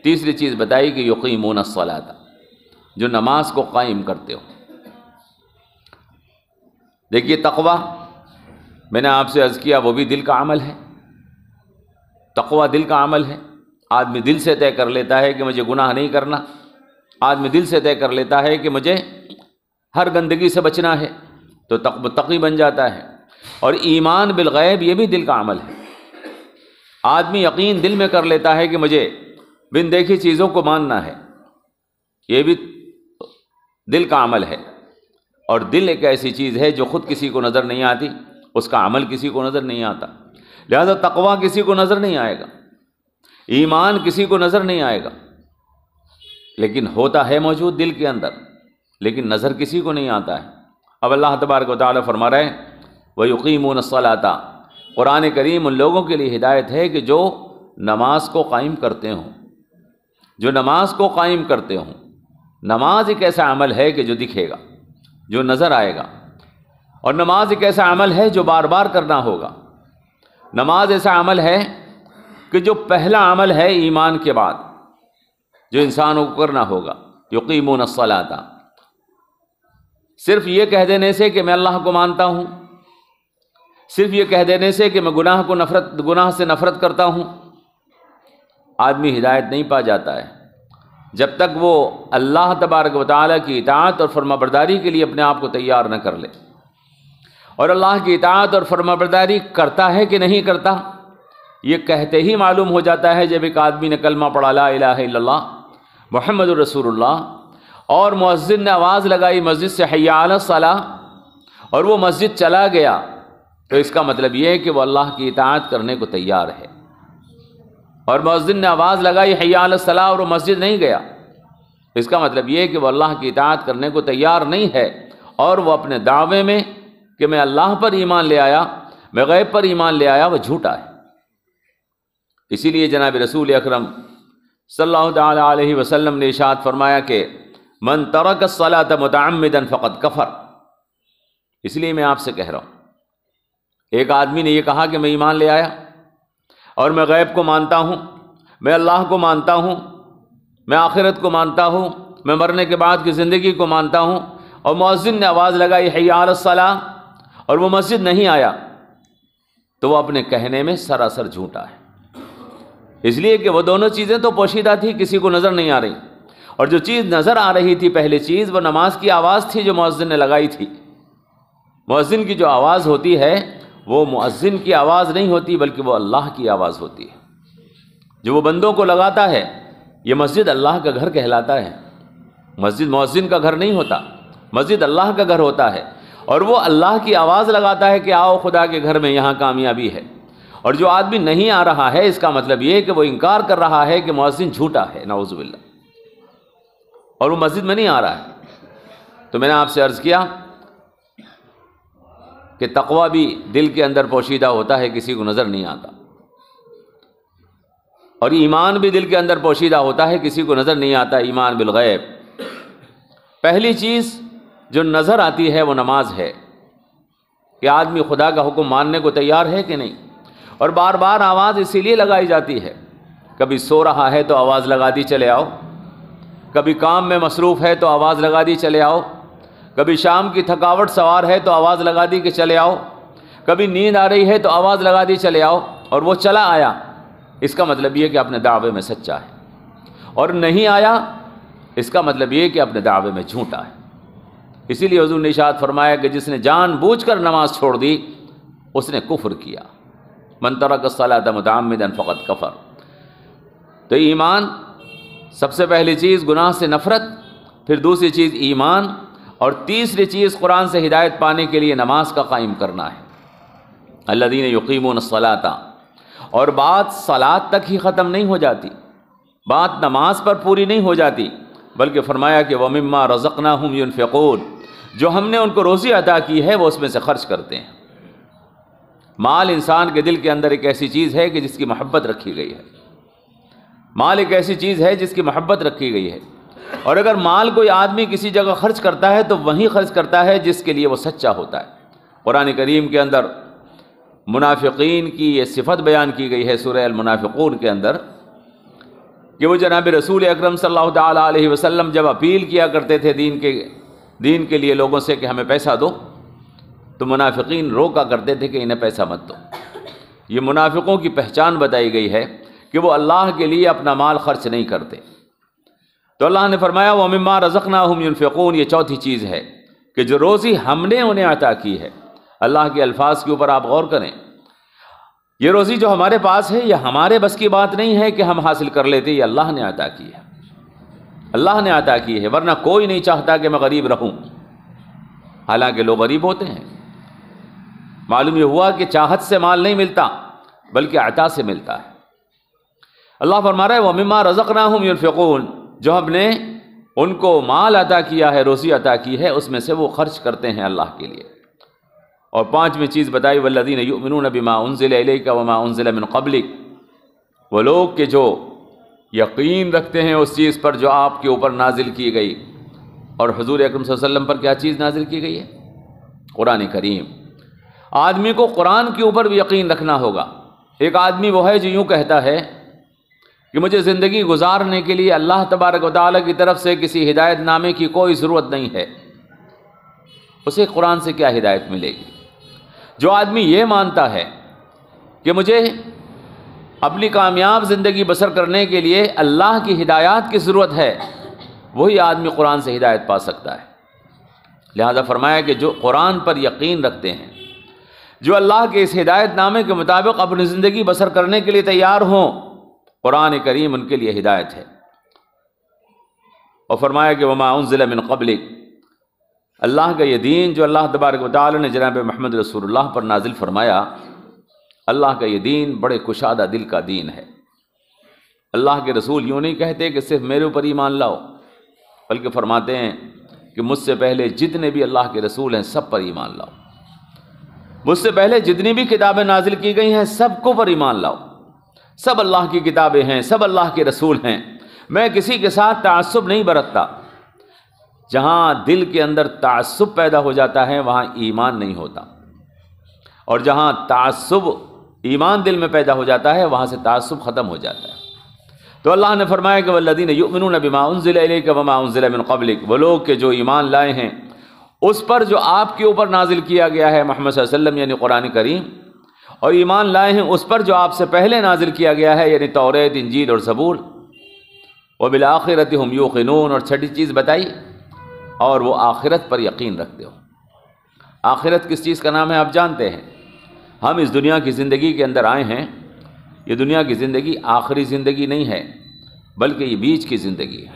تیسری چیز بتائی کہ یقیمون الصلاۃ، جو نماز کو قائم کرتے ہو۔ دیکھیے تقویٰ میں نے آپ سے عرض کیا وہ بھی دل کا عمل ہے، تقویٰ دل کا عمل ہے۔ آدمی دل سے طے کر لیتا ہے کہ مجھے گناہ نہیں کرنا، آدمی دل سے طے کر لیتا ہے کہ مجھے ہر گندگی سے بچنا ہے، تو متقی بن جاتا ہے۔ اور ایمان بالغیب یہ بھی دل کا عمل ہے۔ آدمی یقین دل میں کر لیتا ہے کہ مجھے بن دیکھی چیزوں کو ماننا ہے، یہ بھی دل کا عمل ہے۔ اور دل ایک ایسی چیز ہے جو خود کسی کو نظر نہیں آتی، اس کا عمل کسی کو نظر نہیں آتا، لہذا تقویٰ کسی کو نظر نہیں آئے گا، ایمان کسی کو نظر نہیں آئے گا، لیکن ہوتا ہے موجود دل کے اندر، لیکن نظر کسی کو نہیں آتا ہے۔ اب اللہ تبارک و تعالیٰ فرما رہے ہیں وَيُقِيمُونَ الصَّلَاةَ، قرآن کریم ان لوگوں کے لیے ہدایت ہے کہ جو نماز کو قائم کرتے ہوں، جو نماز کو قائم کرتے ہوں۔ نماز ایک ایسا عمل ہے کہ جو دکھے گا، جو نظر آئے گا، اور نماز ایک ایسا عمل ہے جو بار بار کرنا ہوگا۔ نماز ایسا عمل ہے کہ جو پہلا عمل ہے ایمان کے بعد، جو انسانوں کو کرنا ہوگا۔ یقیمون الصلاۃ، صرف یہ کہہ دینے سے کہ میں اللہ کو مانتا ہوں، صرف یہ کہہ دینے سے کہ میں گناہ سے نفرت کرتا ہوں، آدمی ہدایت نہیں پا جاتا ہے جب تک وہ اللہ تبارک و تعالیٰ کی اطاعت اور فرمانبرداری کے لیے اپنے آپ کو تیار نہ کر لے۔ اور اللہ کی اطاعت اور فرمانبرداری کرتا ہے کہ نہیں کرتا، یہ کہتے ہی معلوم ہو جاتا ہے جب ایک آدمی نے کلمہ پڑھا لا الہ الا اللہ محمد الرسول اللہ، اور مؤذن نے آواز لگائی مسجد سے حی علی الصلاۃ، اور وہ مسجد چلا گیا، تو اس کا مطلب یہ ہے کہ وہ اللہ کی اطاعت کرنے کو تیار ہے۔ اور مؤذن نے آواز لگائی حی علی الصلاۃ اور وہ مسجد نہیں گیا، اس کا مطلب یہ ہے کہ وہ اللہ کی اطاعت کرنے کو تیار نہیں ہے، اور وہ اپنے دعوے میں کہ میں اللہ پر ایمان لے آیا، میں غیب پر ایمان لے آیا، وہ جھوٹا ہے۔ اسی لیے جناب رسول اکرم صلی اللہ تعالی علیہ وسلم نے ارشاد فرمایا کہ من ترک الصلاۃ متعمدا فقد کفر۔ اس لیے میں آپ سے کہہ رہا ہوں، ایک آدمی نے یہ کہا کہ میں ایمان لے آیا اور میں غیب کو مانتا ہوں، میں اللہ کو مانتا ہوں، میں آخرت کو مانتا ہوں، میں مرنے کے بعد کی زندگی کو مانتا ہوں، اور مؤذن نے آواز لگائی حی علی الصلاۃ اور وہ مسجد نہیں آیا، تو وہ اپنے کہنے میں سراسر جھوٹا ہے۔ اس لیے کہ وہ دونوں چیزیں تو پوشیدہ تھی، کسی کو نظر نہیں آ رہی، اور جو چیز نظر آ رہی تھی پہلی چیز وہ نماز کی آواز تھی جو مؤذن نے لگائی تھی۔ مؤذن کی جو آواز ہوتی ہے وہ مؤذن کی آواز نہیں ہوتی بلکہ وہ اللہ کی آواز ہوتی ہے، جو وہ بندوں کو لگاتا ہے۔ یہ مسجد اللہ کا گھر کہلاتا ہے، مسجد مؤذن کا گھر نہیں ہوتا، مسجد اللہ کا گھر ہوتا ہے، اور وہ اللہ کی آواز لگاتا ہے کہ آؤ خدا کے گھر میں، یہاں کامیابی ہے۔ اور جو آدمی نہیں آ رہا ہے اس کا مطلب یہ ہے کہ وہ انکار کر رہا ہے کہ مؤذن جھوٹا ہے، نعوذ باللہ، اور وہ مسجد میں نہیں آ رہا ہے۔ تو میں نے آپ سے عرض کیا کہ تقویٰ بھی دل کے اندر پوشیدہ ہوتا ہے، کسی کو نظر نہیں آتا، اور ایمان بھی دل کے اندر پوشیدہ ہوتا ہے، کسی کو نظر نہیں آتا، ایمان بالغیب۔ پہلی چیز جو نظر آتی ہے وہ نماز ہے، کہ آدمی خدا کا حکم ماننے کو تیار ہے کہ نہیں، اور بار بار آواز اسی لیے لگائی جاتی ہے، کبھی سو رہا ہے تو آواز لگا دی چلے آؤ، کبھی کام میں مصروف ہے تو آواز لگا دی چلے آؤ، کبھی شام کی تھکاوٹ سوار ہے تو آواز لگا دی کہ چلے آؤ، کبھی نیند آ رہی ہے تو آواز لگا دی چلے آؤ، اور وہ چلا آیا۔ اس کا مطلب یہ کہ اپنے دعوے میں سچا ہے، اور نہیں آیا اس کا مطلب یہ کہ اپنے دعوے میں جھوٹا ہے۔ اسی لیے حضور نے ارشاد فرمایا کہ جس نے جان بوجھ کر نماز چھوڑ دی اس نے کفر کیا، من ترک الصلاۃ متعمدا فقد کفر۔ تو ایمان سب سے پہلی چیز، گناہ سے نفرت، پھر دوسری چیز ایمان، اور تیسری چیز قرآن سے ہدایت پانے کے لیے نماز کا قائم کرنا ہے۔ الذین یقیمون الصلاۃ، اور بات صلاۃ تک ہی ختم نہیں ہو جاتی، بات نماز پر پوری نہیں ہو جاتی، بلکہ فرمایا کہ وَمِمَّا رَزَقْنَاهُمْ يُنْفِقُونَ، جو ہم نے ان کو روزی عطا کی ہے وہ اس میں سے خرچ کرتے ہیں۔ مال انسان کے دل کے اندر ایک ایسی چیز ہے کہ جس کی محبت رکھی گئی ہے، مال ایک ایسی چیز ہے جس کی محبت رکھی گئی ہے، اور اگر مال کوئی آدمی کسی جگہ خرچ کرتا ہے تو وہیں خرچ کرتا ہے جس کے لیے وہ سچا ہوتا ہے۔ قرآن کریم کے اندر منافقین کی یہ صفت بیان کی گئی ہے سورہ المنافقون کے اندر، کہ وہ جناب رسول اکرم صلی اللہ تعالی علیہ وسلم جب اپیل کیا کرتے تھے دین کے لیے لوگوں سے کہ ہمیں پیسہ دو، تو منافقین روکا کرتے تھے کہ انہیں پیسہ مت دو۔ یہ منافقوں کی پہچان بتائی گئی ہے کہ وہ اللہ کے لیے اپنا مال خرچ نہیں کرتے۔ تو اللہ نے فرمایا وَمِمَّا رَزَقْنَاهُمْ يُنْفِقُونَ، یہ چوتھی چیز ہے کہ جو روزی ہم نے انہیں عطا کی ہے۔ اللہ کے الفاظ کے اوپر آپ غور کریں، یہ روزی جو ہمارے پاس ہے یہ ہمارے بس کی بات نہیں ہے کہ ہم حاصل کر لیتے، یہ اللہ نے عطا کی ہے، اللہ نے عطا کی ہے، ورنہ کوئی نہیں چاہتا کہ میں غریب رہوں، حالانکہ لوگ غریب ہوتے ہیں۔ معلوم یہ ہوا کہ چاہت سے مال نہیں ملتا بلکہ عطا سے ملتا ہے۔ اللہ فرما رہا ہے وَمِمَّا رَزَقْنَاهُمْ يُنْفِقُونَ، جو ہم نے ان کو مال عطا کیا ہے، روزی عطا کی ہے، اس میں سے وہ خرچ کرتے ہیں اللہ کے لیے۔ اور پانچویں چیز بتائی وَالَّذِينَ يُؤْمِنُونَ بِمَا أُنزِلَ إِلَيْكَ وَمَا أُنزِلَ مِن قَبْلِكَ، وہ لوگ کہ جو یقین رکھتے ہیں اس چیز پر جو آپ کے اوپر نازل کی گئی۔ اور حضور اکرم صلی اللہ علیہ وسلم پر کیا چیز نازل کی گئی ہے؟ قرآن کریم۔ آدمی کو قرآن کے اوپر بھی یقین رکھنا ہوگا۔ ایک آدمی وہ ہے جو یوں کہتا ہے کہ مجھے زندگی گزارنے کے لیے اللہ تبارک و تعالیٰ کی طرف سے کسی ہدایت نامے کی کوئی ضرورت نہیں ہے، اسے قرآن سے کیا ہدایت ملے گی؟ جو آدمی یہ مانتا ہے کہ مجھے اپنی کامیاب زندگی بسر کرنے کے لیے اللہ کی ہدایات کی ضرورت ہے، وہی آدمی قرآن سے ہدایت پا سکتا ہے۔ لہذا فرمایا کہ جو قرآن پر یقین رکھتے ہیں، جو اللہ کے اس ہدایت نامے کے مطابق اپنی زندگی بسر کرنے کے لیے تیار ہوں، قرآن کریم ان کے لیے ہدایت ہے۔ اور فرمایا کہ وما انزل من قبلک، اللہ کا یہ دین جو اللہ تبارک و تعالی نے جناب محمد رسول اللہ پر نازل فرمایا، اللہ کا یہ دین بڑے کشادہ دل کا دین ہے۔ اللہ کے رسول یوں نہیں کہتے کہ صرف میرے اوپر ایمان لاؤ، بلکہ فرماتے ہیں کہ مجھ سے پہلے جتنے بھی اللہ کے رسول ہیں سب پر ایمان لاؤ، مجھ سے پہلے جتنی بھی کتابیں نازل کی گئی ہیں سب کو پر ایمان لاؤ، سب اللہ کی کتابیں ہیں، سب اللہ کے رسول ہیں، میں کسی کے ساتھ تعصب نہیں برتتا۔ جہاں دل کے اندر تعصب پیدا ہو جاتا ہے وہاں ایمان نہیں ہوتا، اور جہاں تعصب ایمان دل میں پیدا ہو جاتا ہے وہاں سے تعصب ختم ہو جاتا ہے۔ تو اللہ نے فرمایا کہ والذین یؤمنون بما انزل الیک وما انزل من قبلک، وہ لوگ کہ جو ایمان لائے ہیں اس پر جو آپ کے اوپر نازل کیا گیا ہے محمد صلی اللہ علیہ وسلم یعنی قرآن کریم، اور ایمان لائے ہیں اس پر جو آپ سے پہلے نازل کیا گیا ہے یعنی توریت، انجیل اور زبور، وبالآخرۃ ھم یوقنون، اور چھٹی چیز بتائی اور وہ آخرت پر یقین رکھتے ہو۔ آخرت کس چیز کا نام ہے آپ جانتے ہیں۔ ہم اس دنیا کی زندگی کے اندر آئے ہیں، یہ دنیا کی زندگی آخری زندگی نہیں ہے بلکہ یہ بیچ کی زندگی ہے۔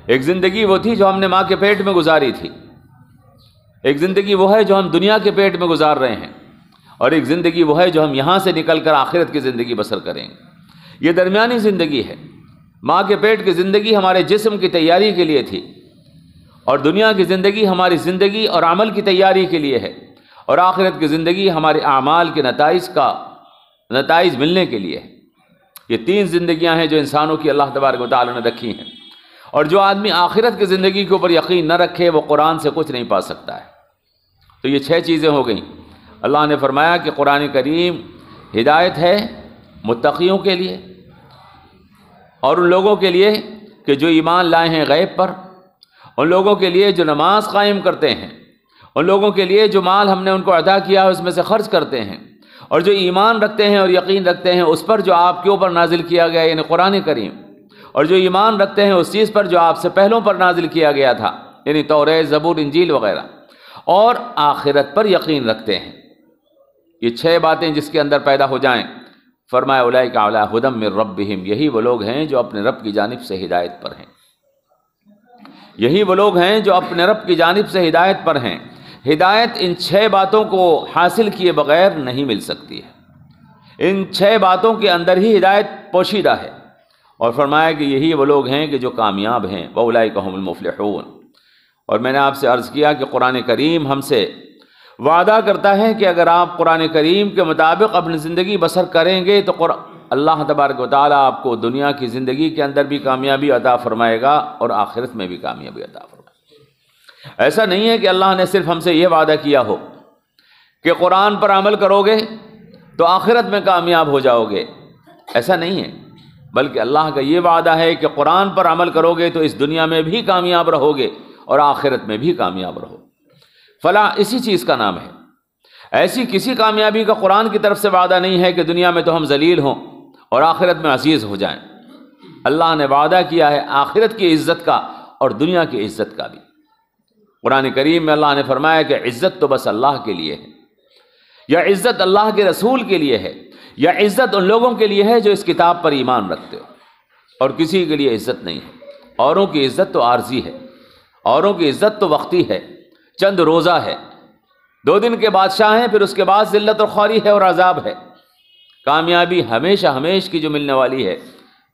ایک زندگی وہ تھی جو ہم نے ماں کے پیٹ میں گزاری تھی، ایک زندگی وہ ہے جو ہم دنیا کے پیٹ میں گزار رہے ہیں، اور ایک زندگی وہ ہے جو ہم یہاں سے نکل کر آخرت کی زندگی بسر کریں گے۔ یہ درمیانی زندگی ہے۔ ماں کے پیٹ کی زندگی ہمارے جسم کی تیاری کے لیے تھی، اور دنیا کی زندگی ہماری زندگی اور عمل کی تیاری کے لیے ہے، اور آخرت کی زندگی ہمارے اعمال کے نتائج ملنے کے لیے ہے۔ یہ تین زندگیاں ہیں جو انسانوں کی اللہ تبارک و تعالی نے رکھی ہیں، اور جو آدمی آخرت کی زندگی کے اوپر یقین نہ رکھے وہ قرآن سے کچھ نہیں پا سکتا ہے۔ تو یہ 6 چیزیں ہو گئیں۔ اللہ نے فرمایا کہ قرآن کریم ہدایت ہے متقیوں کے لیے، اور ان لوگوں کے لیے کہ جو ایمان لائے ہیں غیب پر، ان لوگوں کے لیے جو نماز قائم کرتے ہیں، ان لوگوں کے لیے جو مال ہم نے ان کو عطا کیا ہے اس میں سے خرچ کرتے ہیں، اور جو ایمان رکھتے ہیں اور یقین رکھتے ہیں اس پر جو آپ کے اوپر نازل کیا گیا یعنی قرآن کریم، اور جو ایمان رکھتے ہیں اس چیز پر جو آپ سے پہلوں پر نازل کیا گیا تھا یعنی توریت، زبور، انجیل وغیرہ، اور آخرت پر یقین رکھتے ہیں۔ یہ 6 باتیں جس کے اندر پیدا ہو جائیں، فرمایا اولئک علی ھدی من ربہم، یہی وہ لوگ ہیں جو اپنے رب کی جانب سے ہدایت پر ہیں، یہی وہ لوگ ہیں جو اپنے رب کی جانب سے ہدایت پر ہیں۔ ہدایت ان 6 باتوں کو حاصل کیے بغیر نہیں مل سکتی ہے، ان 6 باتوں کے اندر ہی ہدایت پوشیدہ ہے، اور فرمایا کہ یہی وہ لوگ ہیں کہ جو کامیاب ہیں، وَأُولَئِكَ هُمُ الْمُفْلِحُونَ۔ اور میں نے آپ سے عرض کیا کہ قرآن کریم ہم سے وعدہ کرتا ہے کہ اگر آپ قرآن کریم کے مطابق اپنی زندگی بسر کریں گے تو اللہ تبارک و تعالیٰ آپ کو دنیا کی زندگی کے اندر بھی کامیابی عطا فرمائے گا اور آخرت میں بھی کامیابی عطا فرمائے گا۔ ایسا نہیں ہے کہ اللہ نے صرف ہم سے یہ وعدہ کیا ہو کہ قرآن پر عمل کرو گے تو آخرت میں کامیاب ہو جاؤ گے، ایسا نہیں ہے، بلکہ اللہ کا یہ وعدہ ہے کہ قرآن پر عمل کرو گے تو اس دنیا میں بھی کامیاب رہو گے اور آخرت میں بھی کامیاب رہو۔ فلاح اسی چیز کا نام ہے۔ ایسی کسی کامیابی کا قرآن کی طرف سے وعدہ نہیں ہے کہ دنیا میں تو ہم ذلیل ہوں اور آخرت میں عزیز ہو جائیں۔ اللہ نے وعدہ کیا ہے آخرت کی عزت کا اور دنیا کی عزت کا بھی۔ قرآن کریم میں اللہ نے فرمایا کہ عزت تو بس اللہ کے لیے ہے، یا عزت اللہ کے رسول کے لیے ہے، یا عزت ان لوگوں کے لیے ہے جو اس کتاب پر ایمان رکھتے ہو، اور کسی کے لیے عزت نہیں ہے۔ اوروں کی عزت تو عارضی ہے، اوروں کی عزت تو وقتی ہے، چند روزہ ہے، 2 دن کے بادشاہ ہیں، پھر اس کے بعد ذلت اور خواری ہے اور عذاب ہے۔ کامیابی ہمیشہ ہمیش کی جو ملنے والی ہے،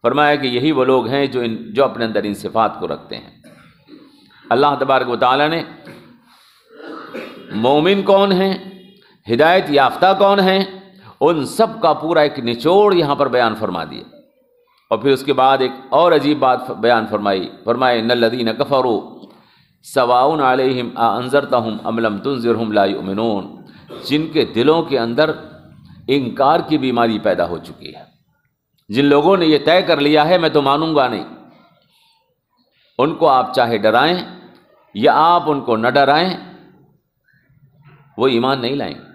فرمایا کہ یہی وہ لوگ ہیں جو اپنے اندر ان صفات کو رکھتے ہیں۔ اللہ تبارک و تعالیٰ نے مومن کون ہیں، ہدایت یافتہ کون ہیں، ان سب کا پورا ایک نچوڑ یہاں پر بیان فرما دیا، اور پھر اس کے بعد ایک اور عجیب بات بیان فرمائی، فرمائے ان الذین کفروا سواء علیہم اانذرتہم ام لم تنذرہم لا یؤمنون، جن کے دلوں کے اندر انکار کی بیماری پیدا ہو چکی ہے، جن لوگوں نے یہ طے کر لیا ہے میں تو مانوں گا نہیں، ان کو آپ چاہے ڈرائیں یا آپ ان کو نہ ڈرائیں وہ ایمان نہیں لائیں گے۔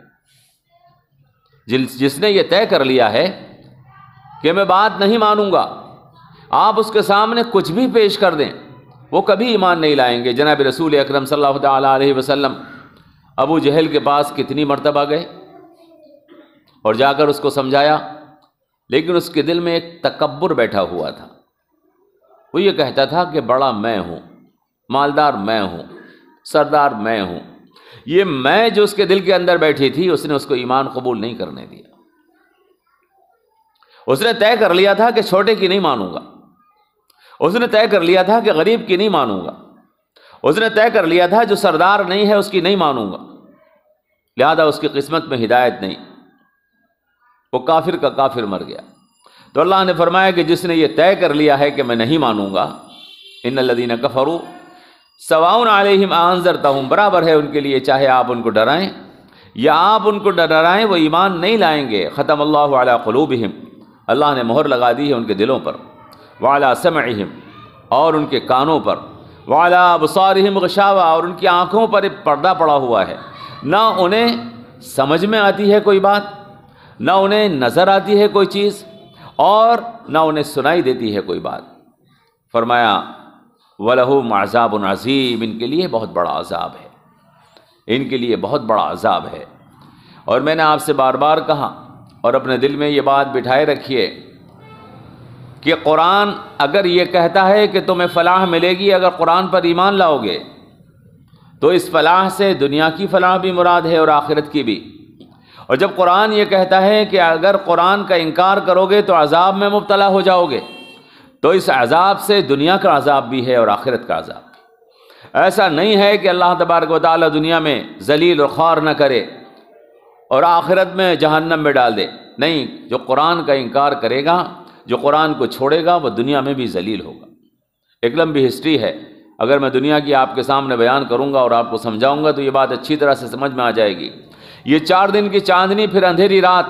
جس نے یہ طے کر لیا ہے کہ میں بات نہیں مانوں گا، آپ اس کے سامنے کچھ بھی پیش کر دیں وہ کبھی ایمان نہیں لائیں گے۔ جناب رسول اکرم صلی اللہ تعالیٰ علیہ وسلم ابو جہل کے پاس کتنی مرتبہ گئے اور جا کر اس کو سمجھایا، لیکن اس کے دل میں ایک تکبر بیٹھا ہوا تھا، وہ یہ کہتا تھا کہ بڑا میں ہوں، مالدار میں ہوں، سردار میں ہوں۔ یہ میں جو اس کے دل کے اندر بیٹھی تھی اس نے اس کو ایمان قبول نہیں کرنے دیا۔ اس نے طے کر لیا تھا کہ چھوٹے کی نہیں مانوں گا، اس نے طے کر لیا تھا کہ غریب کی نہیں مانوں گا، اس نے طے کر لیا تھا جو سردار نہیں ہے اس کی نہیں مانوں گا، لہذا اس کی قسمت میں ہدایت نہیں، وہ کافر کا کافر مر گیا۔ تو اللہ نے فرمایا کہ جس نے یہ طے کر لیا ہے کہ میں نہیں مانوں گا، ان الذین کفروا سواء علیہم انذرتہم، برابر ہے ان کے لیے چاہے آپ ان کو ڈرائیں یا آپ ان کو ڈرائیں، وہ ایمان نہیں لائیں گے۔ ختم اللہ علی قلوبہم، اللہ نے مہر لگا دی ہے ان کے دلوں پر، وعلی سمعہم، اور ان کے کانوں پر، وعلی ابصارہم غشاوہ، اور ان کی آنکھوں پر ایک پردہ پڑا ہوا ہے، نہ انہیں سمجھ میں آتی ہے کوئی بات، نہ انہیں نظر آتی ہے کوئی چیز، اور نہ انہیں سنائی دیتی ہے کوئی بات۔ فرمایا وَلَهُمْ عَذَابٌ عَظِيمٌ، ان کے لیے بہت بڑا عذاب ہے، ان کے لیے بہت بڑا عذاب ہے۔ اور میں نے آپ سے بار بار کہا، اور اپنے دل میں یہ بات بٹھائے رکھیے کہ قرآن اگر یہ کہتا ہے کہ تمہیں فلاح ملے گی اگر قرآن پر ایمان لاؤ گے، تو اس فلاح سے دنیا کی فلاح بھی مراد ہے اور آخرت کی بھی۔ اور جب قرآن یہ کہتا ہے کہ اگر قرآن کا انکار کرو گے تو عذاب میں مبتلا ہو جاؤ گے، تو اس عذاب سے دنیا کا عذاب بھی ہے اور آخرت کا عذاب بھی۔ ایسا نہیں ہے کہ اللہ تبارک و تعالیٰ دنیا میں ذلیل و خوار نہ کرے اور آخرت میں جہنم میں ڈال دے، نہیں، جو قرآن کا انکار کرے گا، جو قرآن کو چھوڑے گا، وہ دنیا میں بھی ذلیل ہوگا۔ ایک لمبی ہسٹری ہے، اگر میں دنیا کی آپ کے سامنے بیان کروں گا اور آپ کو سمجھاؤں گا تو یہ بات اچھی طرح سے سمجھ میں آ جائے گی۔ یہ 4 دن کی چاندنی پھر اندھیری رات،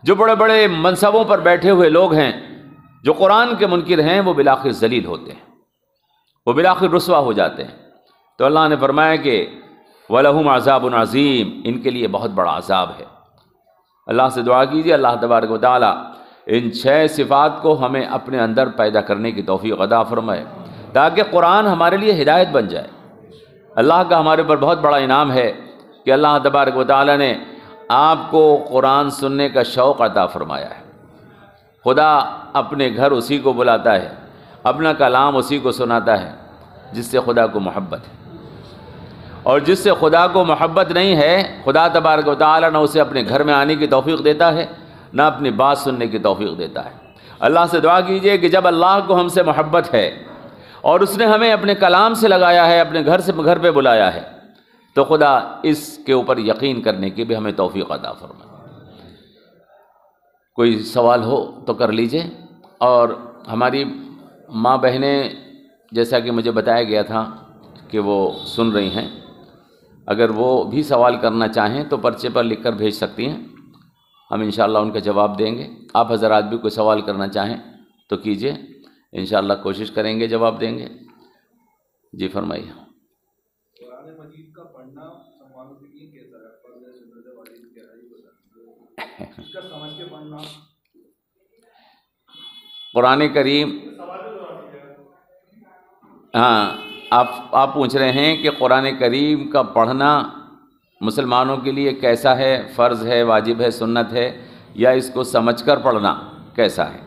جو بڑے بڑے منصبوں پر بیٹھے ہوئے لوگ ہیں، جو قرآن کے منکر ہیں، وہ بالآخر ذلیل ہوتے ہیں، وہ بالآخر رسوا ہو جاتے ہیں۔ تو اللہ نے فرمایا کہ وَلَهُمْ عَذَابٌ عَظِيمٌ، ان کے لیے بہت بڑا عذاب ہے۔ اللہ سے دعا کیجیے اللہ تبارک و تعالیٰ ان 6 صفات کو ہمیں اپنے اندر پیدا کرنے کی توفیق عطا فرمائے، تاکہ قرآن ہمارے لیے ہدایت بن جائے۔ اللہ کا ہمارے پر بہت بڑا انعام ہے کہ اللہ تبارک و تعالیٰ نے آپ کو قرآن سننے کا شوق عطا فرمایا ہے۔ خدا اپنے گھر اسی کو بلاتا ہے، اپنا کلام اسی کو سناتا ہے جس سے خدا کو محبت ہے، اور جس سے خدا کو محبت نہیں ہے، خدا تبارک و تعالیٰ نہ اسے اپنے گھر میں آنے کی توفیق دیتا ہے، نہ اپنی بات سننے کی توفیق دیتا ہے۔ اللہ سے دعا کیجئے کہ جب اللہ کو ہم سے محبت ہے اور اس نے ہمیں اپنے کلام سے لگایا ہے، اپنے گھر پہ بلایا ہے، تو خدا اس کے اوپر یقین کرنے کی بھی ہمیں توفیق عطا فرمائے۔ کوئی سوال ہو تو کر لیجئے، اور ہماری ماں بہنیں جیسا کہ مجھے بتایا گیا تھا کہ وہ سن رہی ہیں، اگر وہ بھی سوال کرنا چاہیں تو پرچے پر لکھ کر بھیج سکتی ہیں، ہم انشاءاللہ ان کا جواب دیں گے۔ آپ حضرات بھی کوئی سوال کرنا چاہیں تو کیجئے، انشاءاللہ کوشش کریں گے جواب دیں گے۔ جی فرمائیے۔ قرآن مجید کا پڑھنا مسلمانوں کے لیے کیسا ہے؟ فرض ہے، سنت ہے، واجب کیا ہے؟ اس کا سمجھ کے پڑھنا۔ قرآن کریم، ہاں آپ پوچھ رہے ہیں کہ قرآن کریم کا پڑھنا مسلمانوں کے لیے کیسا ہے، فرض ہے، واجب ہے، سنت ہے، یا اس کو سمجھ کر پڑھنا کیسا ہے،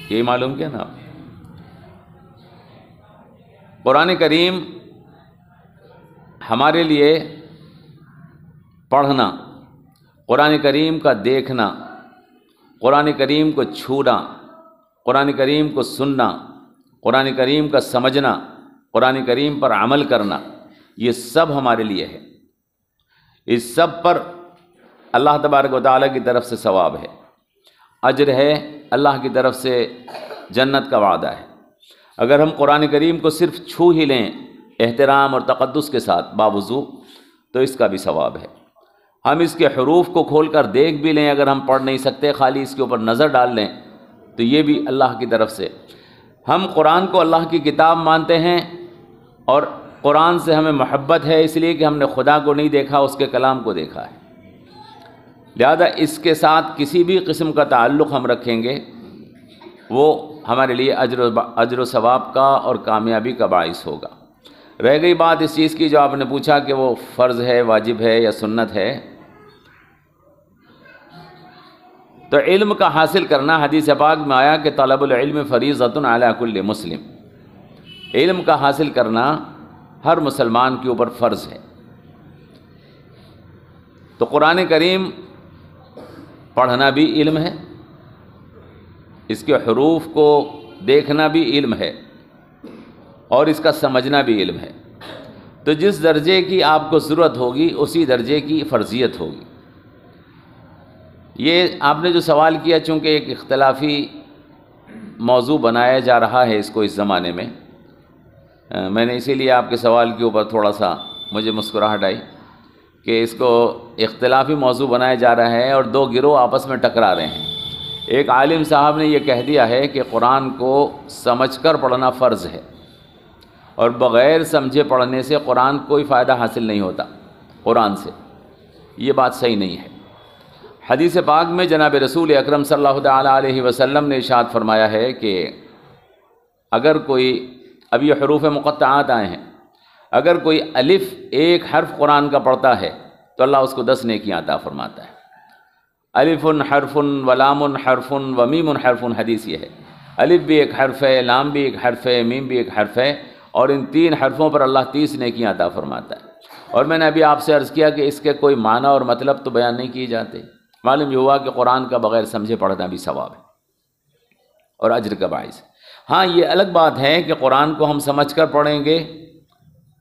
یہی معلوم کیا نا؟ قرآن کریم ہمارے لیے پڑھنا، قرآن کریم کا دیکھنا، قرآن کریم کو چھونا، قرآن کریم کو سننا، قرآن کریم کا سمجھنا، قرآن کریم پر عمل کرنا، یہ سب ہمارے لیے ہے۔ اس سب پر اللہ تبارک و تعالیٰ کی طرف سے ثواب ہے، اجر ہے، اللہ کی طرف سے جنت کا وعدہ ہے۔ اگر ہم قرآن کریم کو صرف چھو ہی لیں احترام اور تقدس کے ساتھ باوضو، تو اس کا بھی ثواب ہے۔ ہم اس کے حروف کو کھول کر دیکھ بھی لیں، اگر ہم پڑھ نہیں سکتے، خالی اس کے اوپر نظر ڈال لیں، تو یہ بھی اللہ کی طرف سے۔ ہم قرآن کو اللہ کی کتاب مانتے ہیں، اور قرآن سے ہمیں محبت ہے اس لیے کہ ہم نے خدا کو نہیں دیکھا، اس کے کلام کو دیکھا ہے، لہذا اس کے ساتھ کسی بھی قسم کا تعلق ہم رکھیں گے وہ ہمارے لیے اجر و ثواب کا اور کامیابی کا باعث ہوگا۔ رہ گئی بات اس چیز کی جو آپ نے پوچھا کہ وہ فرض ہے، واجب ہے یا سنت ہے، تو علم کا حاصل کرنا، حدیث پاک میں آیا کہ طلب العلم فریضۃ علی کل مسلم، علم کا حاصل کرنا ہر مسلمان کے اوپر فرض ہے۔ تو قرآن کریم پڑھنا بھی علم ہے، اس کے حروف کو دیکھنا بھی علم ہے، اور اس کا سمجھنا بھی علم ہے۔ تو جس درجے کی آپ کو ضرورت ہوگی اسی درجے کی فرضیت ہوگی۔ یہ آپ نے جو سوال کیا، چونکہ ایک اختلافی موضوع بنایا جا رہا ہے اس کو اس زمانے میں نے اسی لیے آپ کے سوال کے اوپر تھوڑا سا مجھے مسکراہٹ آئی کہ اس کو اختلافی موضوع بنایا جا رہا ہے اور دو گروہ آپس میں ٹکرا رہے ہیں۔ ایک عالم صاحب نے یہ کہہ دیا ہے کہ قرآن کو سمجھ کر پڑھنا فرض ہے، اور بغیر سمجھے پڑھنے سے قرآن کوئی فائدہ حاصل نہیں ہوتا قرآن سے۔ یہ بات صحیح نہیں ہے۔ حدیث پاک میں جناب رسول اکرم صلی اللہ تعالیٰ علیہ وسلم نے ارشاد فرمایا ہے کہ اگر کوئی، اب یہ حروف مقطعات آئے ہیں، اگر کوئی الف ایک حرف قرآن کا پڑھتا ہے تو اللہ اس کو 10 نیکیاں عطا فرماتا ہے۔ الف حرف ولام حرف ومیم حرف، حدیث یہ ہے۔ الف بھی ایک حرف ہے، لام بھی ایک حرف ہے، میم بھی ایک حرف ہے، اور ان 3 حرفوں پر اللہ 30 نیکیاں عطا فرماتا ہے۔ اور میں نے ابھی آپ سے عرض کیا کہ اس کے کوئی معنی اور مطلب تو بیان نہیں کیے جاتے۔ معلوم یہ ہوا کہ قرآن کا بغیر سمجھے پڑھنا بھی ثواب ہے اور اجر کا باعث ہے۔ ہاں یہ الگ بات ہے کہ قرآن کو ہم سمجھ کر پڑھیں گے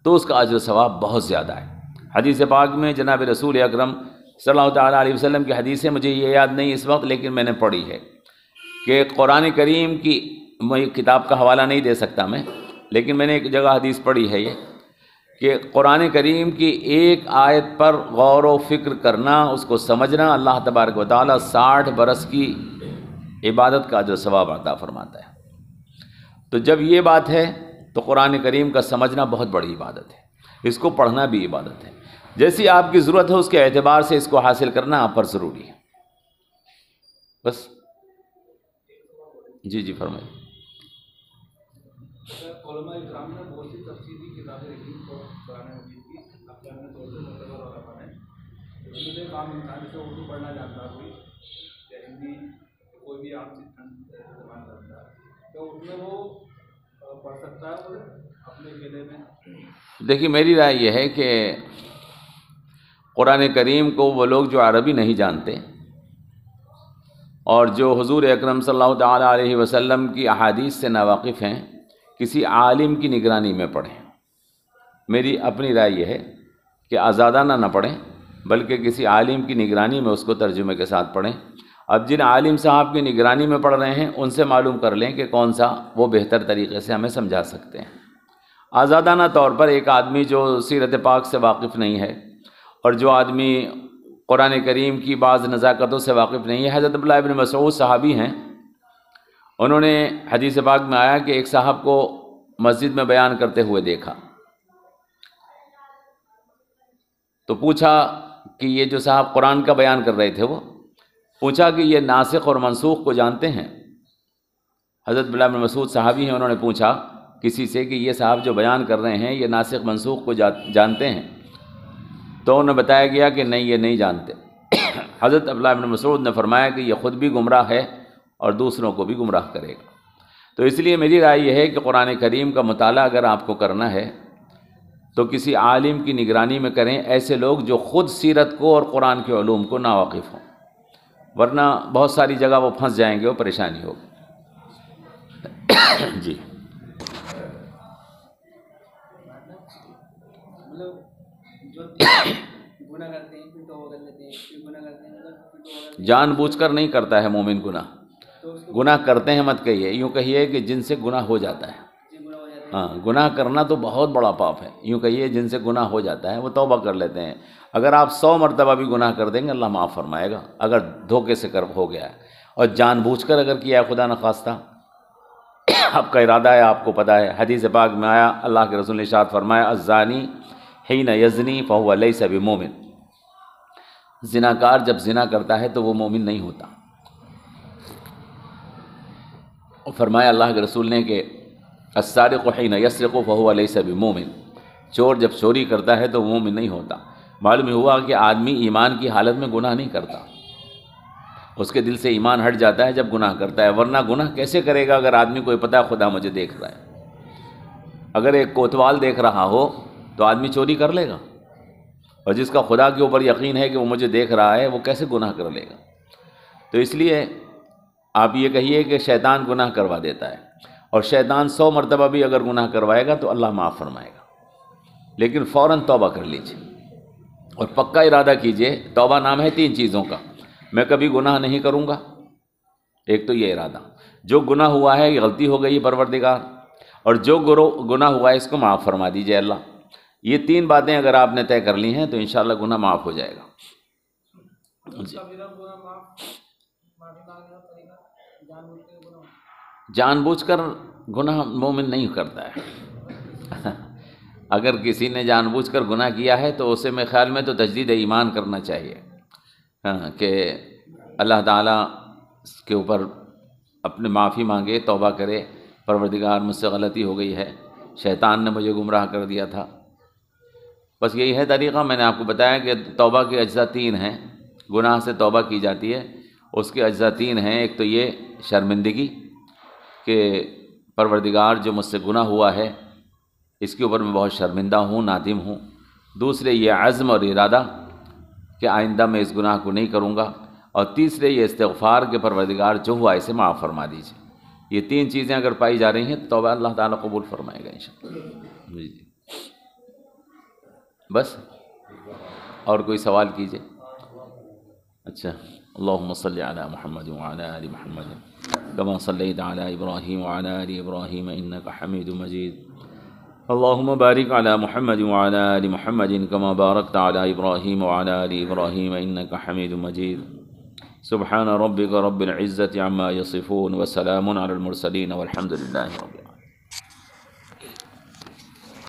تو اس کا اجر و ثواب بہت زیادہ ہے۔ حدیث پاک میں جناب رسول اکرم صلی اللہ تعالیٰ علیہ وسلم کی حدیث ہے، مجھے یہ یاد نہیں اس وقت، لیکن میں نے پڑھی ہے کہ قرآن کریم کی، میں کتاب کا حوالہ نہیں دے سکتا میں، لیکن میں نے ایک جگہ حدیث پڑھی ہے یہ کہ قرآن کریم کی ایک آیت پر غور و فکر کرنا، اس کو سمجھنا، اللہ تبارک و تعالیٰ 60 برس کی عبادت کا اجر و ثواب عطا فرماتا ہے۔ تو جب یہ بات ہے تو قرآن کریم کا سمجھنا بہت بڑی عبادت ہے، اس کو پڑھنا بھی عبادت ہے۔ جیسی آپ کی ضرورت ہے اس کے اعتبار سے اس کو حاصل کرنا آپ پر ضروری ہے۔ بس جی فرمائیے۔ علماء اکرام نے بہت سی تفصیلی کتابیں لکھی قرآن مجید کی، اپنے طور سے معتبر علماء نے، اس میں سے ایک عام انسان سے اردو پڑھنا جانتا کوئی یا ہندی کوئی بھی عام استعمال کرتا ہے تو اس میں وہ پڑھ سکتا ہے اور اپنے قلعے میں۔ دیکھیے میری رائے یہ ہے کہ قرآن کریم کو وہ لوگ جو عربی نہیں جانتے اور جو حضور اکرم صلی اللہ تعالیٰ علیہ وسلم کی احادیث سے ناواقف ہیں، کسی عالم کی نگرانی میں پڑھیں۔ میری اپنی رائے یہ ہے کہ آزادانہ نہ پڑھیں بلکہ کسی عالم کی نگرانی میں اس کو ترجمے کے ساتھ پڑھیں۔ اب جن عالم صاحب کی نگرانی میں پڑھ رہے ہیں ان سے معلوم کر لیں کہ کون سا وہ بہتر طریقے سے ہمیں سمجھا سکتے ہیں۔ آزادانہ طور پر ایک آدمی جو سیرت پاک سے واقف نہیں ہے اور جو آدمی قرآن کریم کی بعض نزاکتوں سے واقف نہیں ہے، حضرت عبداللہ ابن مسعود صحابی ہیں، انہوں نے حدیث پاک میں آیا کہ ایک صاحب کو مسجد میں بیان کرتے ہوئے دیکھا تو پوچھا کہ یہ جو صاحب قرآن کا بیان کر رہے تھے، وہ پوچھا کہ یہ ناسخ اور منسوخ کو جانتے ہیں؟ حضرت عبداللہ ابن مسعود صحابی ہیں، انہوں نے پوچھا کسی سے کہ یہ صاحب جو بیان کر رہے ہیں یہ ناسخ منسوخ کو جانتے ہیں؟ تو انہیں بتایا گیا کہ نہیں، یہ نہیں جانتے۔ حضرت عبداللہ ابن مسعود نے فرمایا کہ یہ خود بھی گمراہ ہے اور دوسروں کو بھی گمراہ کرے گا۔ تو اس لیے میری رائے یہ ہے کہ قرآن کریم کا مطالعہ اگر آپ کو کرنا ہے تو کسی عالم کی نگرانی میں کریں، ایسے لوگ جو خود سیرت کو اور قرآن کے علوم کو ناواقف ہوں، ورنہ بہت ساری جگہ وہ پھنس جائیں گے اور پریشانی ہوگی۔ جی جان بوجھ کر نہیں کرتا ہے مومن گناہ، گناہ کرتے ہیں مت کہیے، یوں کہیے کہ جن سے گناہ ہو جاتا ہے۔ ہاں، گناہ کرنا تو بہت بڑا پاپ ہے، یوں کہیے جن سے گناہ ہو جاتا ہے وہ توبہ کر لیتے ہیں۔ اگر آپ 100 مرتبہ بھی گناہ کر دیں گے اللہ معاف فرمائے گا، اگر دھوکے سے ہو گیا ہے، اور جان بوجھ کر اگر کیا ہے خدا نخواستہ، آپ کا ارادہ ہے، آپ کو پتہ ہے، حدیث پاک میں آیا، اللہ کے رسول نے ارشاد فرمایا الزانی حین یزنی فہو لیس بمومن، زناکار جب زنا کرتا ہے تو وہ مومن نہیں ہوتا۔ اور فرمایا اللہ کے رسول نے کہ السارق حین یسرق فہو لیس بمومن، چور جب چوری کرتا ہے تو وہ مومن نہیں ہوتا۔ معلوم ہوا کہ آدمی ایمان کی حالت میں گناہ نہیں کرتا، اس کے دل سے ایمان ہٹ جاتا ہے جب گناہ کرتا ہے، ورنہ گناہ کیسے کرے گا اگر آدمی کو پتہ ہے خدا مجھے دیکھ رہا ہے۔ اگر ایک کوتوال دیکھ رہا ہو تو آدمی چوری کر لے گا، اور جس کا خدا کے اوپر یقین ہے کہ وہ مجھے دیکھ رہا ہے وہ کیسے گناہ کر لے گا؟ تو اس لیے آپ یہ کہیے کہ شیطان گناہ کروا دیتا ہے، اور شیطان 100 مرتبہ بھی اگر گناہ کروائے گا تو اللہ معاف فرمائے گا، لیکن فوراً توبہ کر لیجیے اور پکا ارادہ کیجیے۔ توبہ نام ہے 3 چیزوں کا، میں کبھی گناہ نہیں کروں گا، ایک تو یہ ارادہ، جو گناہ ہوا ہے یہ غلطی ہو گئی پروردگار، اور جو گناہ ہوا ہے اس کو معاف فرما دیجیے اللہ۔ یہ 3 باتیں اگر آپ نے طے کر لی ہیں تو انشاءاللہ گناہ معاف ہو جائے گا۔ جان بوجھ کر گناہ مومن نہیں کرتا ہے۔ اگر کسی نے جان بوجھ کر گناہ کیا ہے تو اسے میرے خیال میں تو تجدید ایمان کرنا چاہیے، کہ اللہ تعالیٰ کے اوپر اپنے معافی مانگے، توبہ کرے، پروردگار مجھ سے غلطی ہو گئی ہے، شیطان نے مجھے گمراہ کر دیا تھا۔ بس یہی ہے طریقہ۔ میں نے آپ کو بتایا کہ توبہ کے اجزاء 3 ہیں، گناہ سے توبہ کی جاتی ہے، اس کے اجزاء 3 ہیں۔ ایک تو یہ شرمندگی کہ پروردگار جو مجھ سے گناہ ہوا ہے اس کے اوپر میں بہت شرمندہ ہوں، نادم ہوں۔ دوسرے یہ عزم اور ارادہ کہ آئندہ میں اس گناہ کو نہیں کروں گا، اور تیسرے یہ استغفار کہ پروردگار جو ہوا اسے معاف فرما دیجیے۔ یہ 3 چیزیں اگر پائی جا رہی ہیں تو توبہ اللہ تعالیٰ قبول فرمائے گا انشاءاللہ۔ جی بس اور کوئی سوال کیجیے۔ اچھا، اللہم صلی علی محمد وعلی آل محمد کما صلیت علی ابراہیم وعلی آل ابراہیم انک حمید مجید، اللہم بارک علی محمد وعلی آل محمد کما بارکت علی ابراہیم وعلی آل ابراہیم انک حمید مجید، سبحان ربک رب العزة عما یصفون وسلام علی المرسلین والحمد للہ رب العالمین۔